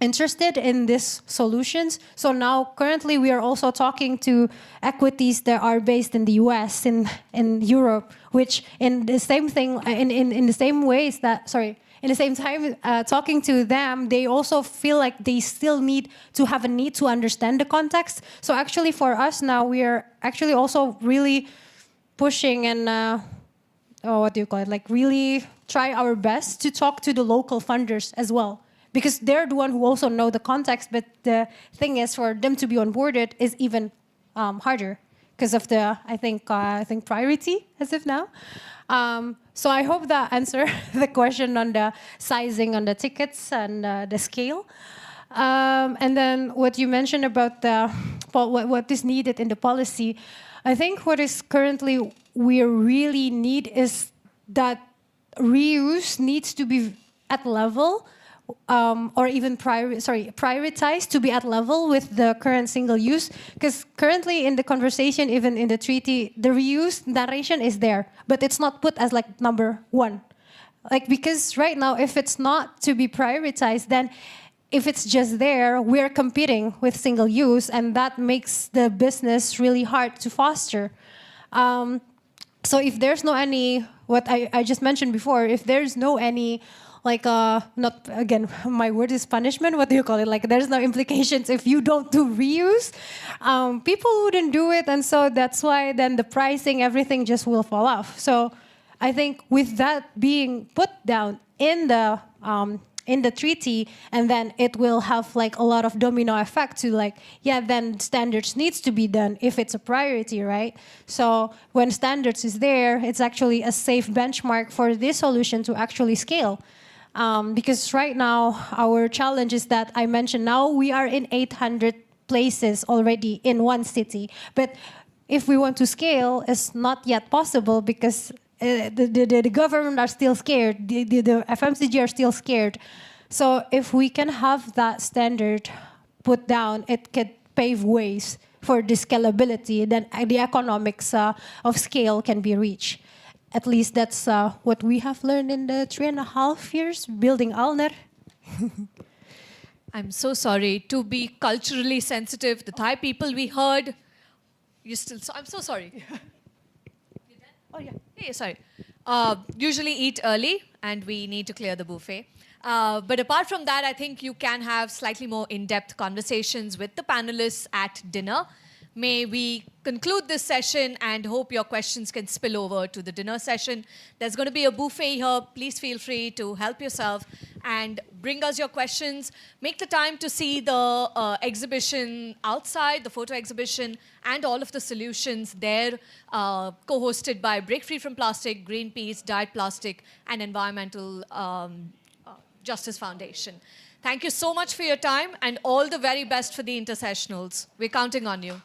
interested in these solutions. So now currently we are also talking to equities that are based in the US, in Europe, which in the same thing, in the same ways that, in the same time talking to them, they also feel like they still need to understand the context. So actually for us now, we are actually also really pushing and really try our best to talk to the local funders as well. Because they're the one who also know the context, but the thing is, for them to be onboarded is even harder because of the I think priority as of now. So I hope that answer the question on the sizing on the tickets and the scale. And then what you mentioned about what is needed in the policy, I think what is currently we really need is that reuse needs to be at level. Or even prioritized to be at level with the current single use. Because currently in the conversation, even in the treaty, the reuse narration is there, but it's not put as number one. Because right now, if it's not to be prioritized, then if it's just there, we're competing with single use, and that makes the business really hard to foster. So if there's no any, what I just mentioned before, if there's no any not again, my word is punishment. What do you call it? There's no implications if you don't do reuse. People wouldn't do it, and so that's why then the pricing, everything just will fall off. So I think with that being put down in the in the treaty, and then it will have like a lot of domino effect to like, yeah, then standards needs to be done if it's a priority, right? So when standards is there, it's actually a safe benchmark for this solution to actually scale. Because right now, our challenge is that I mentioned now we are in 800 places already in one city. But if we want to scale, it's not yet possible because the government are still scared. The FMCG are still scared. So if we can have that standard put down, it could pave ways for the scalability, then the economics of scale can be reached. At least that's what we have learned in the 3.5 years building Alner. I'm so sorry to be culturally sensitive. The Thai people we heard, I'm so sorry. Oh, yeah. Hey, sorry. Usually eat early, and we need to clear the buffet. But apart from that, I think you can have slightly more in-depth conversations with the panelists at dinner. May we conclude this session and hope your questions can spill over to the dinner session. There's going to be a buffet here. Please feel free to help yourself and bring us your questions. Make the time to see the exhibition outside, the photo exhibition, and all of the solutions there, co-hosted by Break Free from Plastic, Greenpeace, Dietplastik, and Environmental Justice Foundation. Thank you so much for your time and all the very best for the intersessionals. We're counting on you.